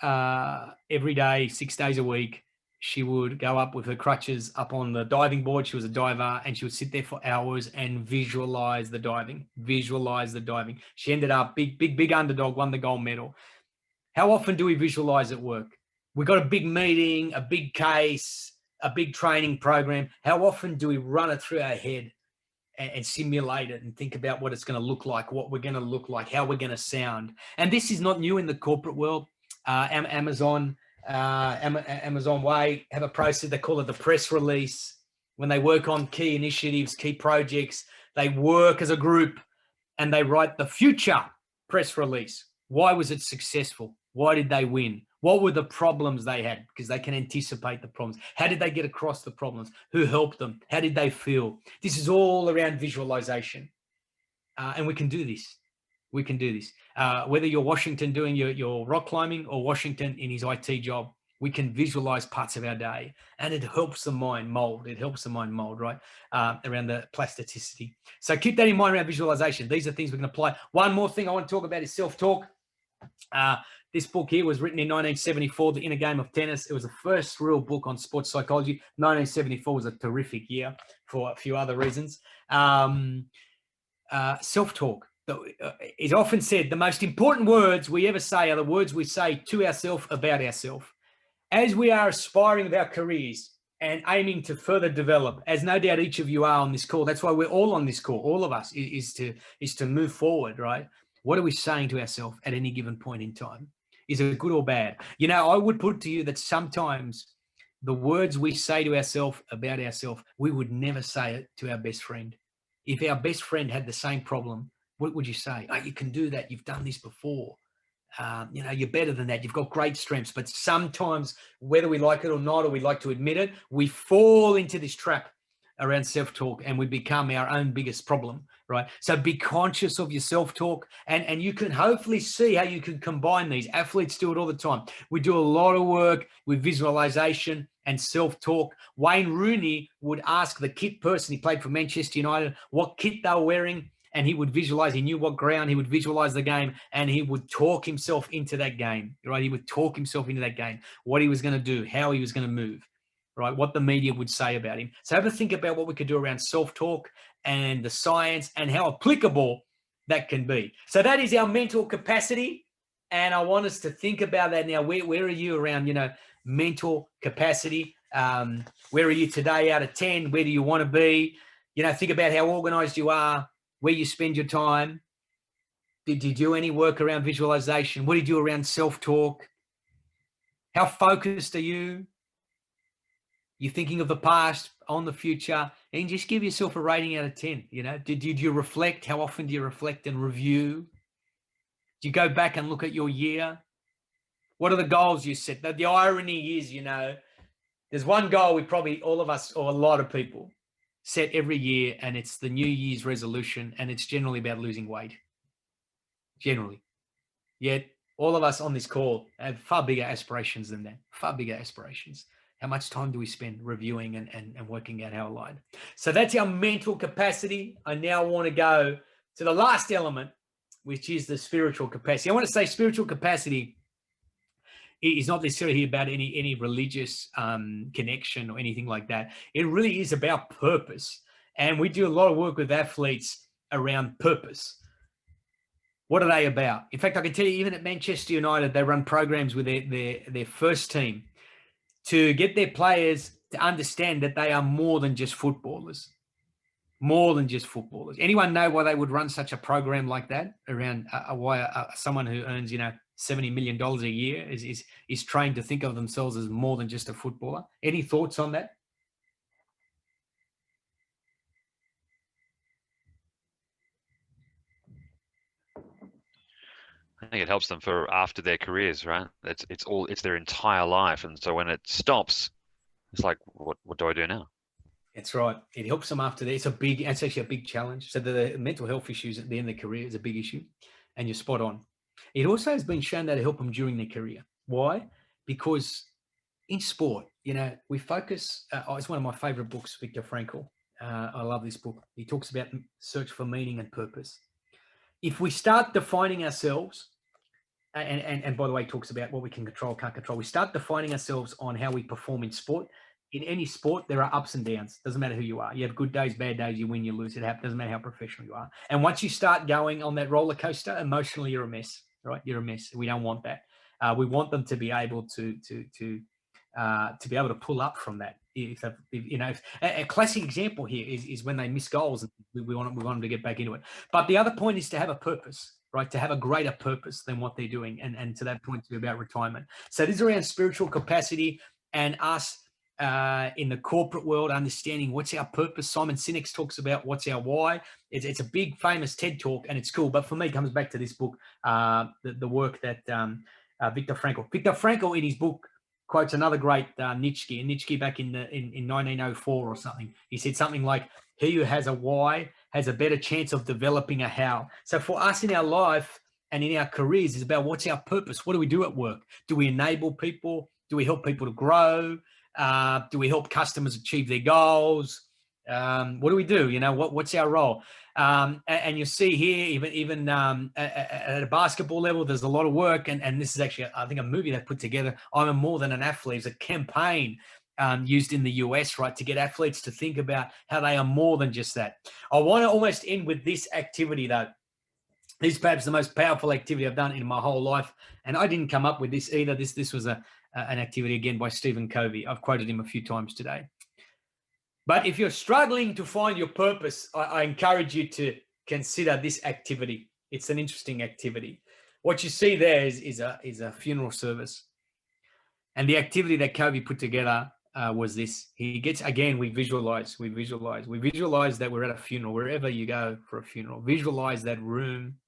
Every day, 6 days a week, she would go up with her crutches up on the diving board. She was a diver, and she would sit there for hours and visualize the diving, She ended up big underdog, won the gold medal. How often do we visualize at work? We got a big meeting, a big case, a big training program. How often do we run it through our head and simulate it and think about what it's going to look like, what we're going to look like, how we're going to sound? And this is not new in the corporate world. Amazon Way have a process, they call it the press release. When they work on key initiatives, key projects, they work as a group and they write the future press release. Why was it successful? Why did they win? What were the problems they had? Because they can anticipate the problems. How did they get across the problems? Who helped them? How did they feel? This is all around visualization. And we can do this. We can do this. Whether you're Washington doing your rock climbing or Washington in his IT job, we can visualize parts of our day, and it helps the mind mold. It helps the mind mold, right? Around the plasticity. So keep that in mind around visualization. These are things we can apply. One more thing I want to talk about is self-talk. This book here was written in 1974, The Inner Game of Tennis. It was the first real book on sports psychology. 1974 was a terrific year for a few other reasons. Self-talk. It's often said the most important words we ever say are the words we say to ourselves about ourselves. As we are aspiring with our careers and aiming to further develop, as no doubt each of you are on this call, that's why we're all on this call, all of us, is to move forward, right? What are we saying to ourselves at any given point in time? Is it good or bad? You know, I would put to you that sometimes the words we say to ourselves about ourselves, we would never say it to our best friend. If our best friend had the same problem, what would you say? Oh, you can do that. You've done this before. You know, you're better than that. You've got great strengths. But sometimes, whether we like it or not, or we like to admit it, we fall into this trap around self-talk and we become our own biggest problem, right? So be conscious of your self-talk, and you can hopefully see how you can combine these. Athletes do it all the time. We do a lot of work with visualization and self-talk. Wayne Rooney would ask the kit person, he played for Manchester United, what kit they were wearing, and he would visualize, he knew what ground, he would visualize the game, and he would talk himself into that game, right? He would talk himself into that game, what he was going to do, how he was going to move, right? What the media would say about him. So have a think about what we could do around self-talk and the science and how applicable that can be. So that is our mental capacity. And I want us to think about that now. Where are you around, you know, mental capacity? Where are you today out of 10? Where do you want to be? You know, think about how organized you are, where you spend your time. Did you do any work around visualization? What do you do around self-talk? How focused are you? You're thinking of the past, on the future, and just give yourself a rating out of 10. You know, did you reflect? How often do you reflect and review? Do you go back and look at your year? What are the goals you set? The irony is, you know, there's one goal we probably, all of us, or a lot of people, set every year, and it's the New Year's resolution, and it's generally about losing weight. Generally. Yet all of us on this call have far bigger aspirations than that, far bigger aspirations. How much time do we spend reviewing and working out how aligned? So that's our mental capacity. I now want to go to the last element, which is the spiritual capacity. I want to say spiritual capacity is not necessarily about any religious connection or anything like that. It really is about purpose. And we do a lot of work with athletes around purpose. What are they about? In fact, I can tell you, even at Manchester United, they run programs with their first team to get their players to understand that they are more than just footballers. More than just footballers. Anyone know why they would run such a program like that around why someone who earns, you know, $70 million a year is trained to think of themselves as more than just a footballer? Any thoughts on that? I think it helps them for after their careers, right? It's their entire life, and so when it stops, it's like, what do I do now? That's right. It helps them after that. It's actually a big challenge. So the mental health issues at the end of their career is a big issue, and you're spot on. It also has been shown that it helps them during their career. Why? Because in sport, we focus, it's one of my favorite books, Viktor Frankl. I love this book. He talks about search for meaning and purpose. If we start defining ourselves, and by the way, he talks about what we can control, can't control. We start defining ourselves on how we perform in sport. In any sport, there are ups and downs. Doesn't matter who you are. You have good days, bad days, you win, you lose. It happens. Doesn't matter how professional you are. And once you start going on that roller coaster, emotionally, you're a mess, right? You're a mess. We don't want that. We want them to be able to be able to pull up from that. A classic example here is when they miss goals, and we want them to get back into it. But the other point is to have a purpose, right? To have a greater purpose than what they're doing, and to that point, to be about retirement. So this is around spiritual capacity and us in the corporate world, understanding what's our purpose. Simon Sinek talks about what's our why. It's a big, famous TED talk, and it's cool. But for me, it comes back to this book, the work that Viktor Frankl. Viktor Frankl in his book quotes another great Nietzsche. Nietzsche back in 1904 or something. He said something like, "He who has a why has a better chance of developing a how." So for us in our life and in our careers, it's about what's our purpose. What do we do at work? Do we enable people? Do we help people to grow? Do we help customers achieve their goals? What do we do? What's our role? And you see here, even at a basketball level, there's a lot of work. And this is actually, I think, a movie they put together. I'm More Than an Athlete. It's a campaign used in the US, right, to get athletes to think about how they are more than just that. I want to almost end with this activity, though. This is perhaps the most powerful activity I've done in my whole life. And I didn't come up with this either. This was an activity, again, by Stephen Covey. I've quoted him a few times today. But if you're struggling to find your purpose, I encourage you to consider this activity. It's an interesting activity. What you see there is a funeral service. And the activity that Covey put together was this. He gets, again, we visualize that we're at a funeral, wherever you go for a funeral. Visualize that room,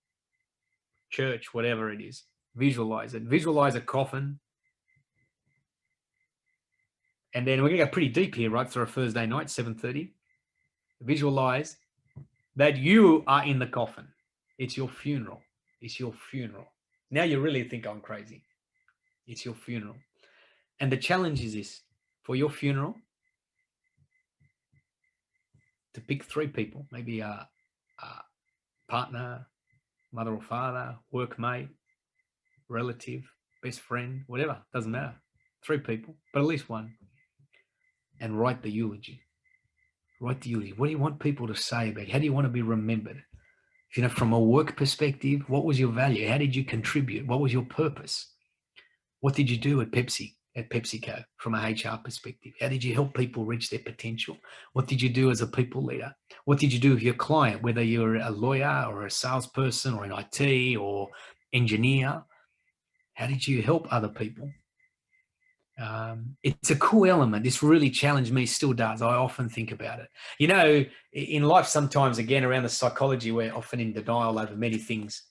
church, whatever it is. Visualize it. Visualize a coffin. And then we're going to go pretty deep here, right? For a Thursday night, 7:30. Visualize that you are in the coffin. It's your funeral. It's your funeral. Now you really think I'm crazy. It's your funeral. And the challenge is this. For your funeral, to pick 3 people, maybe a partner, mother or father, workmate, relative, best friend, whatever, doesn't matter. 3 people, but at least one. And write the eulogy. Write the eulogy. What do you want people to say about you? How do you want to be remembered? From a work perspective, what was your value? How did you contribute? What was your purpose? What did you do at PepsiCo from a HR perspective? How did you help people reach their potential? What did you do as a people leader? What did you do with your client, whether you're a lawyer or a salesperson or an IT or engineer? How did you help other people? It's a cool element. This really challenged me, still does. I often think about it. In life sometimes, again, around the psychology, we're often in denial over many things.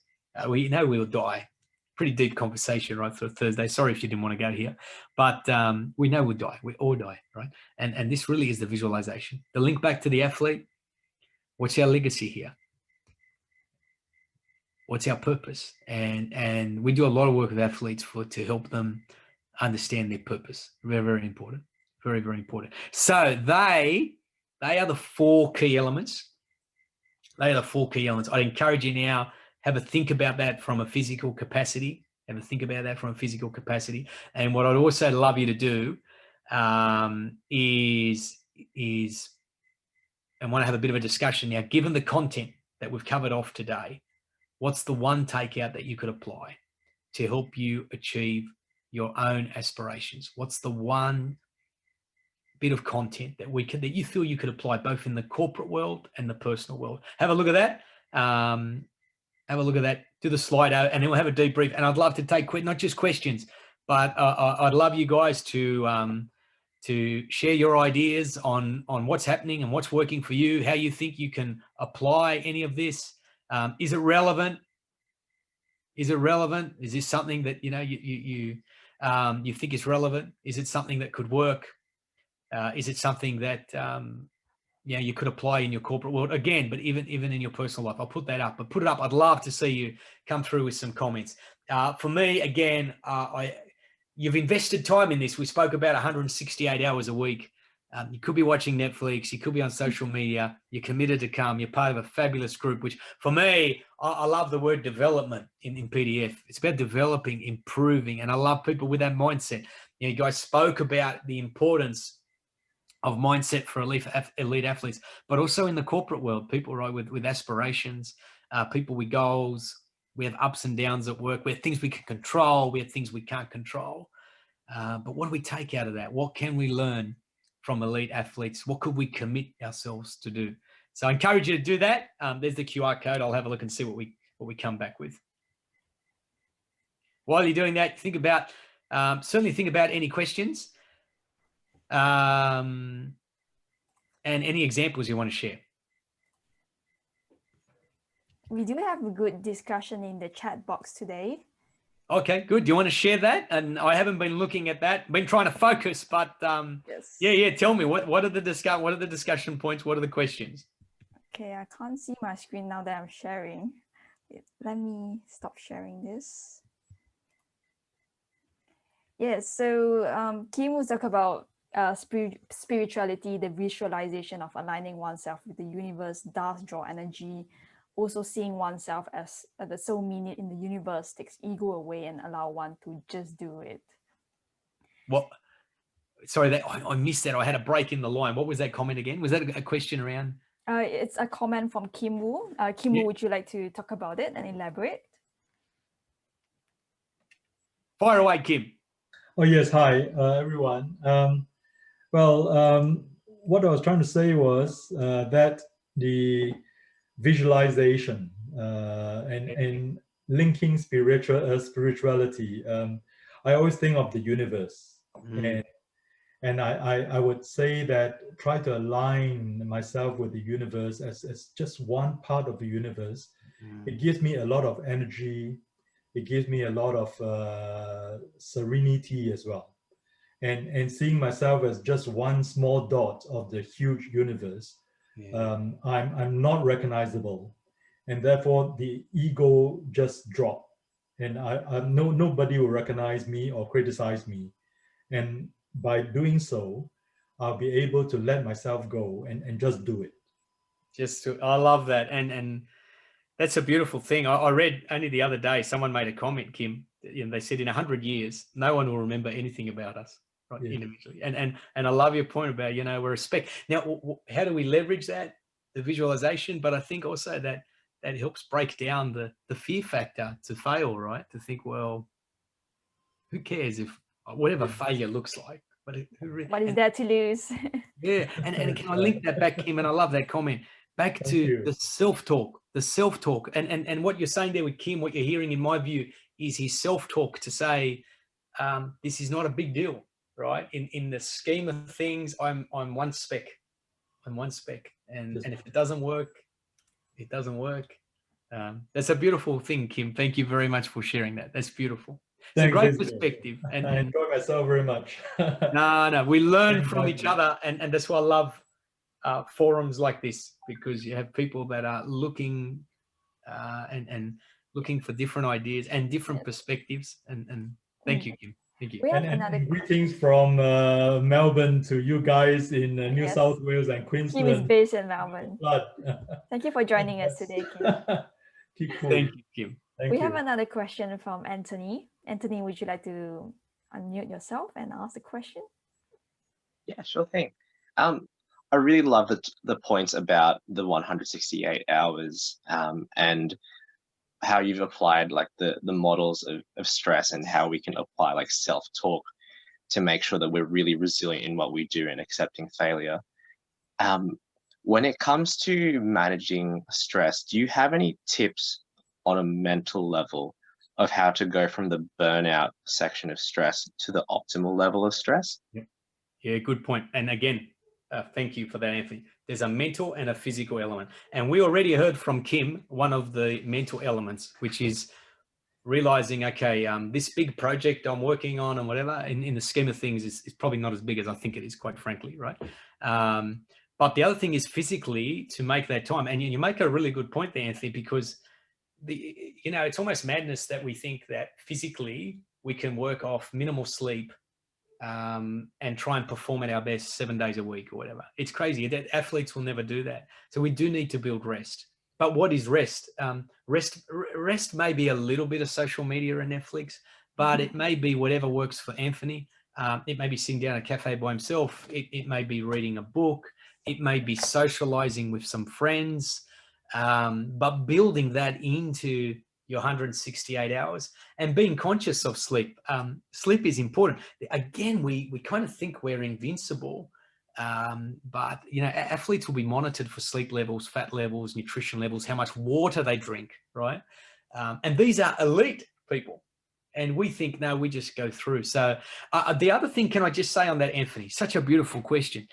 We know we'll die. Pretty deep conversation, right, for Thursday. Sorry if you didn't want to go here. But we know we'll die. We all die, right? And this really is the visualization. The link back to the athlete. What's our legacy here? What's our purpose? And we do a lot of work with athletes to help them understand their purpose. Very, very important. Very, very important. So they are the 4 key elements. They are the 4 key elements. I'd encourage you now, have a think about that from a physical capacity. And what I'd also love you to do is and want to have a bit of a discussion now, given the content that we've covered off today, what's the one takeout that you could apply to help you achieve your own aspirations? What's the one bit of content that you feel you could apply both in the corporate world and the personal world? Have a look at that. Do the Slido, and then we'll have a debrief. And I'd love to take not just questions, but I'd love you guys to share your ideas on what's happening and what's working for you, how you think you can apply any of this. Is it relevant? Is this something that you think is relevant? Is it something that could work? Is it something that you could apply in your corporate world? Again, but even in your personal life. I'll put that up. But put it up. I'd love to see you come through with some comments. For me, again, you've invested time in this. We spoke about 168 hours a week. You could be watching Netflix. You could be on social media. You're committed to come. You're part of a fabulous group, which for me, I love the word development in PDF. It's about developing, improving. And I love people with that mindset. You guys spoke about the importance of mindset for elite athletes, but also in the corporate world, people, right, with aspirations, people with goals. We have ups and downs at work. We have things we can control. We have things we can't control. But what do we take out of that? What can we learn from elite athletes? What could we commit ourselves to do? So I encourage you to do that. There's the QR code. I'll have a look and see what we come back with. While you're doing that, certainly think about any questions and any examples you want to share. We do have a good discussion in the chat box today. Okay, good. Do you want to share that? And I haven't been looking at that. Been trying to focus, but Yes. yeah. Tell me what are the discussion points? What are the questions? Okay, I can't see my screen now that I'm sharing. Let me stop sharing this. Yes. So Kim will talk about spirituality, the visualization of aligning oneself with the universe does draw energy. Also seeing oneself as the sole meaning in the universe takes ego away and allow one to just do it. Well, sorry, I missed that. I had a break in the line. What was that comment again? Was that a question around? It's a comment from Kim Woo. Kim Woo, would you like to talk about it and elaborate? Fire away, Kim. Oh, yes. Hi, everyone. What I was trying to say was that the visualization and linking spirituality, I always think of the universe. And I would say that try to align myself with the universe as just one part of the universe. It gives me a lot of energy. It gives me a lot of serenity as well. And seeing myself as just one small dot of the huge universe, I'm not recognizable. And therefore the ego just dropped. And nobody will recognize me or criticize me. And by doing so, I'll be able to let myself go and just do it. I love that. And that's a beautiful thing. I read only the other day, someone made a comment, Kim, they said in 100 years, no one will remember anything about us, right? Yeah. Individually. And I love your point about, we respect. Now, how do we leverage that, the visualization? But I think also that helps break down the fear factor to fail, right? To think, well, who cares if whatever failure looks like, but what is there to lose? Yeah. And can I link that back, Kim? And I love that comment. Back to the self-talk, and what you're saying there with Kim, what you're hearing in my view is his self-talk to say, this is not a big deal, right? In the scheme of things, I'm one speck. And if it doesn't work, it doesn't work. That's a beautiful thing, Kim. Thank you very much for sharing that. That's beautiful. It's a great perspective. And I enjoy myself very much. No, we learn from each other, and that's why I love forums like this, because you have people that are looking and looking for different ideas and different perspectives. And thank you, Kim. Thank you. And greetings from Melbourne to you guys in New South Wales and Queensland. Kim is based in Melbourne. Thank you for joining us today, Kim. Keep cool. Thank you, Kim. We have another question from Anthony. Anthony, would you like to unmute yourself and ask the question? Yeah, sure thing. I really love the points about the 168 hours and how you've applied like the models of stress and how we can apply like self-talk to make sure that we're really resilient in what we do and accepting failure. When it comes to managing stress, do you have any tips on a mental level of how to go from the burnout section of stress to the optimal level of stress? Yeah, good point. And again, thank you for that, Anthony. There's a mental and a physical element. And we already heard from Kim, one of the mental elements, which is realizing, okay, this big project I'm working on and whatever, in the scheme of things is probably not as big as I think it is, quite frankly, right? But the other thing is physically to make that time. And you make a really good point there, Anthony, because it's almost madness that we think that physically we can work off minimal sleep and try and perform at our best 7 days a week or whatever. It's crazy. Athletes will never do that. So we do need to build rest. But what is rest? Rest may be a little bit of social media and Netflix, but it may be whatever works for Anthony. It may be sitting down at a cafe by himself. It may be reading a book. It may be socializing with some friends, but building that into your 168 hours and being conscious of sleep. Sleep is important. Again, we kind of think we're invincible, but athletes will be monitored for sleep levels, fat levels, nutrition levels, how much water they drink, right? And these are elite people. And we think, no, we just go through. So the other thing, can I just say on that, Anthony, such a beautiful question,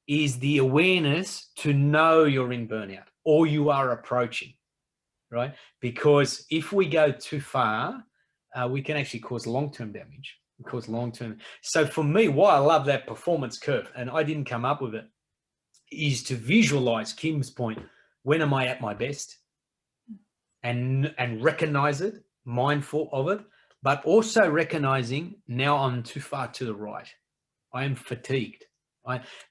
is the awareness to know you're in burnout or you are approaching, right? Because if we go too far, we can actually cause long-term damage. So for me, why I love that performance curve, and I didn't come up with it, is to visualize Kim's point. When am I at my best? And recognize it, mindful of it, but also recognizing now I'm too far to the right. I am fatigued.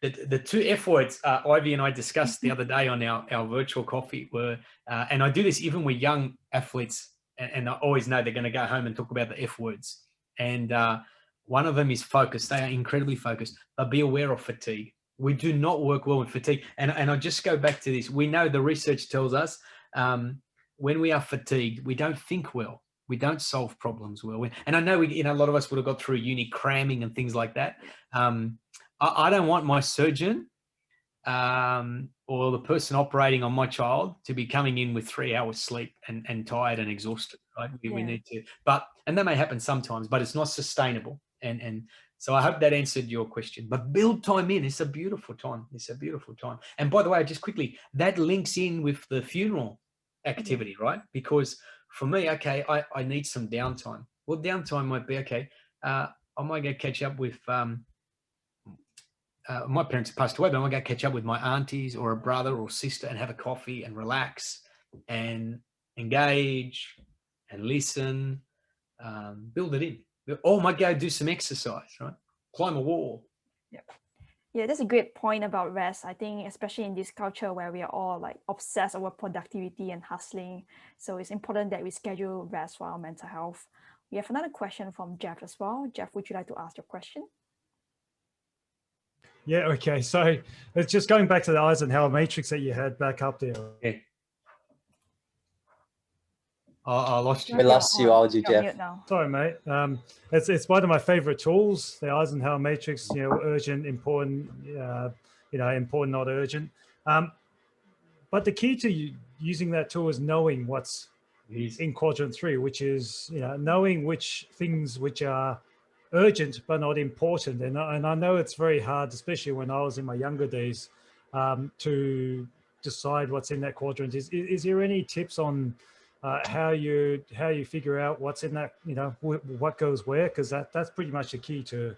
The two F words Ivy and I discussed the other day on our virtual coffee were, and I do this even with young athletes, and I always know they're going to go home and talk about the F words. And one of them is focus. They are incredibly focused, but be aware of fatigue. We do not work well with fatigue. And I just go back to this. We know the research tells us when we are fatigued, we don't think well. We don't solve problems well. And I know a lot of us would have got through uni cramming and things like that. I don't want my surgeon or the person operating on my child to be coming in with 3 hours sleep and tired and exhausted, right? We need to, and that may happen sometimes, but it's not sustainable. And so I hope that answered your question, but build time in. It's a beautiful time. And by the way, just quickly, that links in with the funeral activity, right? Because for me, okay, I need some downtime. Well, downtime might be, okay, I might go catch up with, my parents have passed away, but I might go catch up with my aunties or a brother or sister and have a coffee and relax and engage and listen, build it in. Or I might go do some exercise, right? Climb a wall. Yeah, that's a great point about rest. I think especially in this culture where we are all like obsessed over productivity and hustling. So it's important that we schedule rest for our mental health. We have another question from Jeff as well. Jeff, would you like to ask your question? Yeah, okay. So it's just going back to the Eisenhower Matrix that you had back up there. Yeah. I lost you. We lost you, all you, Jeff. Sorry, mate. It's one of my favorite tools, the Eisenhower Matrix. Urgent, important. Important, not urgent. But the key to using that tool is knowing what's in quadrant 3, which is knowing which things which are urgent but not important. And I know it's very hard, especially when I was in my younger days, to decide what's in that quadrant. Is there any tips on how you figure out what's in that, what goes where? Because that's pretty much the key to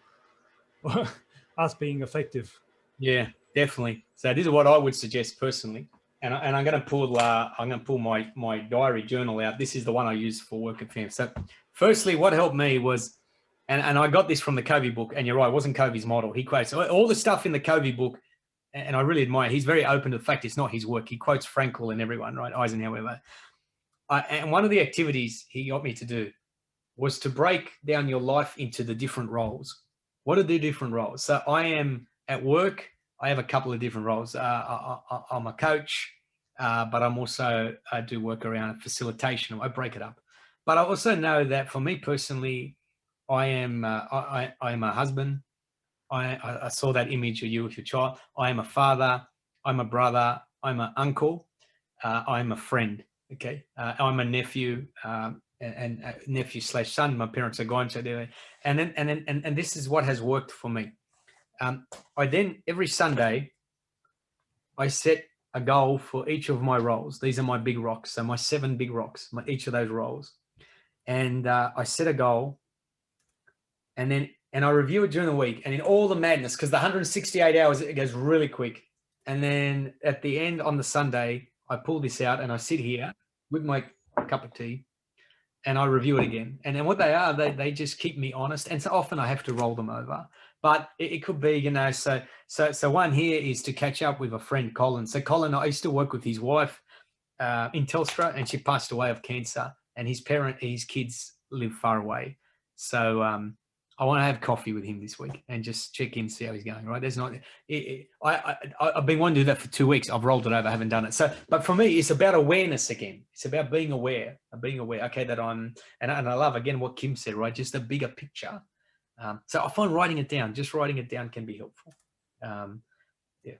us being effective. Yeah, definitely. So this is what I would suggest personally, and I'm going to pull my diary journal out. This is the one I use for work at FAM. So firstly, what helped me was, and I got this from the Covey book, and you're right, it wasn't Covey's model. He quotes all the stuff in the Covey book, and I really admire. He's very open to the fact it's not his work. He quotes Frankel and everyone, right? Eisenhower. And one of the activities he got me to do was to break down your life into the different roles. What are the different roles? So I am at work. I have a couple of different roles. I'm a coach, but I'm also, I do work around facilitation. I break it up. But I also know that for me personally, I am a husband. I saw that image of you with your child. I am a father. I'm a brother. I'm an uncle. I'm a friend. Okay, I'm a nephew and nephew/son. My parents are gone, so they're, and this is what has worked for me. I then every Sunday I set a goal for each of my roles. These are my big rocks, so my 7 big rocks, each of those roles, and I set a goal, and I review it during the week, and in all the madness, because the 168 hours it goes really quick, and then at the end on the Sunday I pull this out and I sit here with my cup of tea and I review it again. And then what they are, they just keep me honest. And so often I have to roll them over. But it could be, you know, so one here is to catch up with a friend, Colin. So Colin, I used to work with his wife in Telstra, and she passed away of cancer. And his kids live far away. So I want to have coffee with him this week and just check in, see how he's going. Right? There's not. I've been wanting to do that for 2 weeks. I've rolled it over, haven't done it. So, but for me, it's about awareness again. It's about being aware. Okay, that I'm, and I love again what Kim said. Right, just a bigger picture. So I find writing it down, just writing it down, can be helpful. Yeah,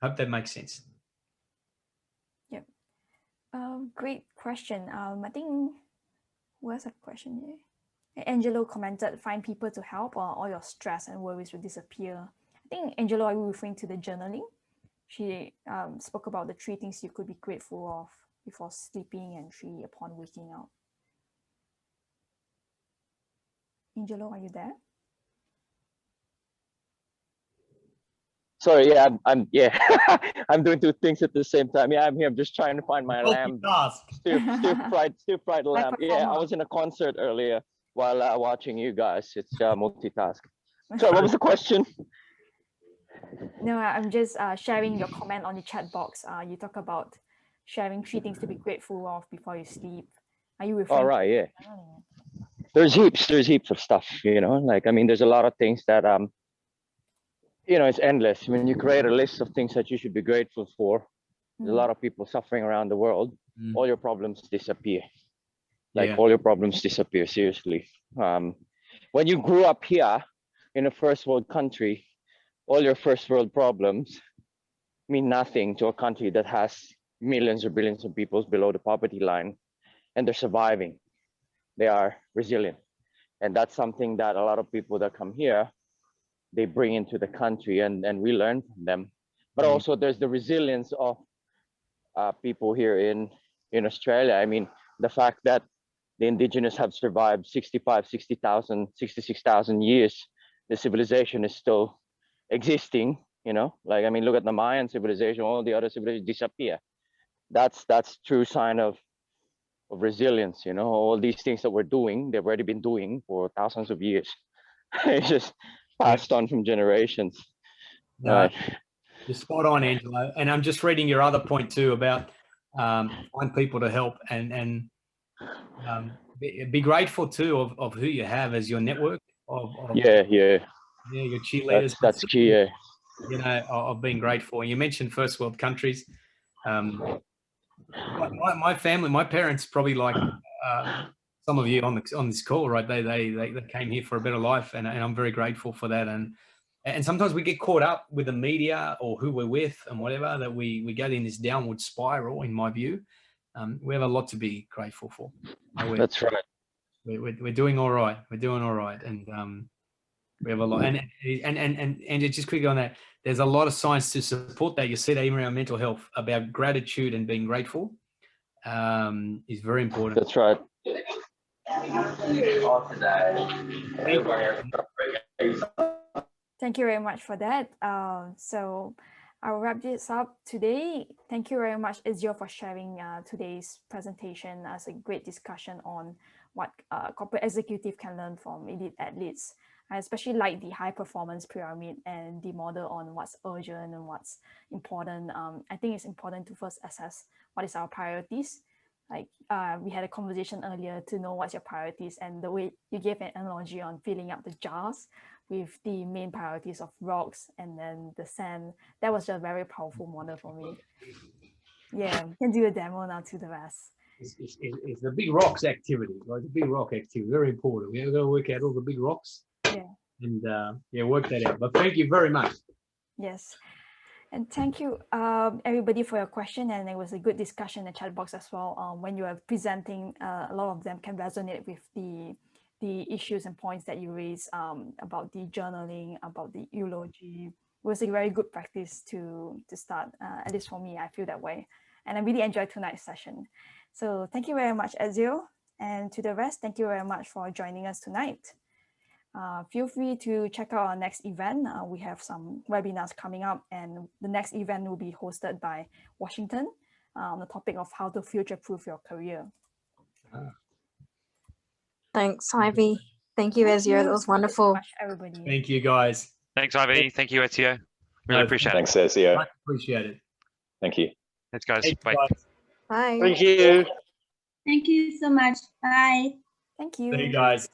hope that makes sense. Yep. Great question. I think where's the question here? Angelo commented, find people to help or all your stress and worries will disappear. I think, Angelo, are you referring to the journaling? She spoke about the 3 things you could be grateful of before sleeping and 3 upon waking up. Angelo, are you there? Sorry, yeah, I'm yeah, I'm doing 2 things at the same time. Yeah, I'm here. I'm just trying to find my lamb. Still fried lamb. Yeah, I was in a concert earlier while watching you guys. It's multitask. So what was the question? No, I'm just sharing your comment on the chat box. You talk about sharing 3 things to be grateful of before you sleep. Are you referring? All right, yeah. There's heaps of stuff, you know, like, I mean, there's a lot of things that, you know, it's endless. When you create a list of things that you should be grateful for, there's a lot of people suffering around the world, all your problems disappear. Like all your problems disappear, seriously. When you grew up here in a first world country, all your first world problems mean nothing to a country that has millions or billions of people below the poverty line, and they're surviving. They are resilient. And that's something that a lot of people that come here, they bring into the country, and we learn from them. But also there's the resilience of people here in Australia. I mean, the fact that the indigenous have survived 66,000 years, the civilization is still existing, you know, like, I mean, look at the Mayan civilization, all the other civilizations disappear. That's true sign of resilience, you know. All these things that we're doing, they've already been doing for thousands of years. It's just passed on from generations. Right. You're spot on, Angelo. And I'm just reading your other point too about find people to help and be grateful too of who you have as your network of your cheerleaders. That's key. Yeah. You know, of being grateful. And you mentioned first world countries. My family, my parents, probably like some of you on this call, right? They came here for a better life, and I'm very grateful for that. And sometimes we get caught up with the media or who we're with and whatever, that we get in this downward spiral. In my view, we have a lot to be grateful for. That's right. We're doing all right. We're doing all right, and we have a lot. And just quickly on that, there's a lot of science to support that. You see that even around mental health, about gratitude and being grateful is very important. That's right. Thank you very much for that. So I'll wrap this up today. Thank you very much, Ezio, for sharing today's presentation as a great discussion on what corporate executive can learn from elite athletes. I especially like the high performance pyramid and the model on what's urgent and what's important. I think it's important to first assess what is our priorities. Like we had a conversation earlier to know what's your priorities, and the way you gave an analogy on filling up the jars with the main priorities of rocks and then the sand. That was a very powerful model for me. Yeah, we can do a demo now to the rest. It's the big rocks activity, right? The big rock activity, very important. We have got to work out all the big rocks. Yeah. And work that out. But thank you very much. Yes. And thank you, everybody, for your question. And it was a good discussion in the chat box as well. When you are presenting, a lot of them can resonate with the issues and points that you raised about the journaling, about the eulogy. It was a very good practice to start. At least for me, I feel that way. And I really enjoyed tonight's session. So thank you very much, Ezio. And to the rest, thank you very much for joining us tonight. Feel free to check out our next event. We have some webinars coming up, and the next event will be hosted by Washington on the topic of how to future-proof your career. Thanks, Ivy. Thank you, Ezio. That was wonderful. Much, everybody. Thank you, guys. Thanks, Ivy. Thank you, Ezio. Really No, appreciate Thanks, it. Ezio. Much appreciated. Thank you. Thanks, guys. Thanks, Bye. guys. Bye. Thank you. Thank you so much. Bye. Thank you. See you guys.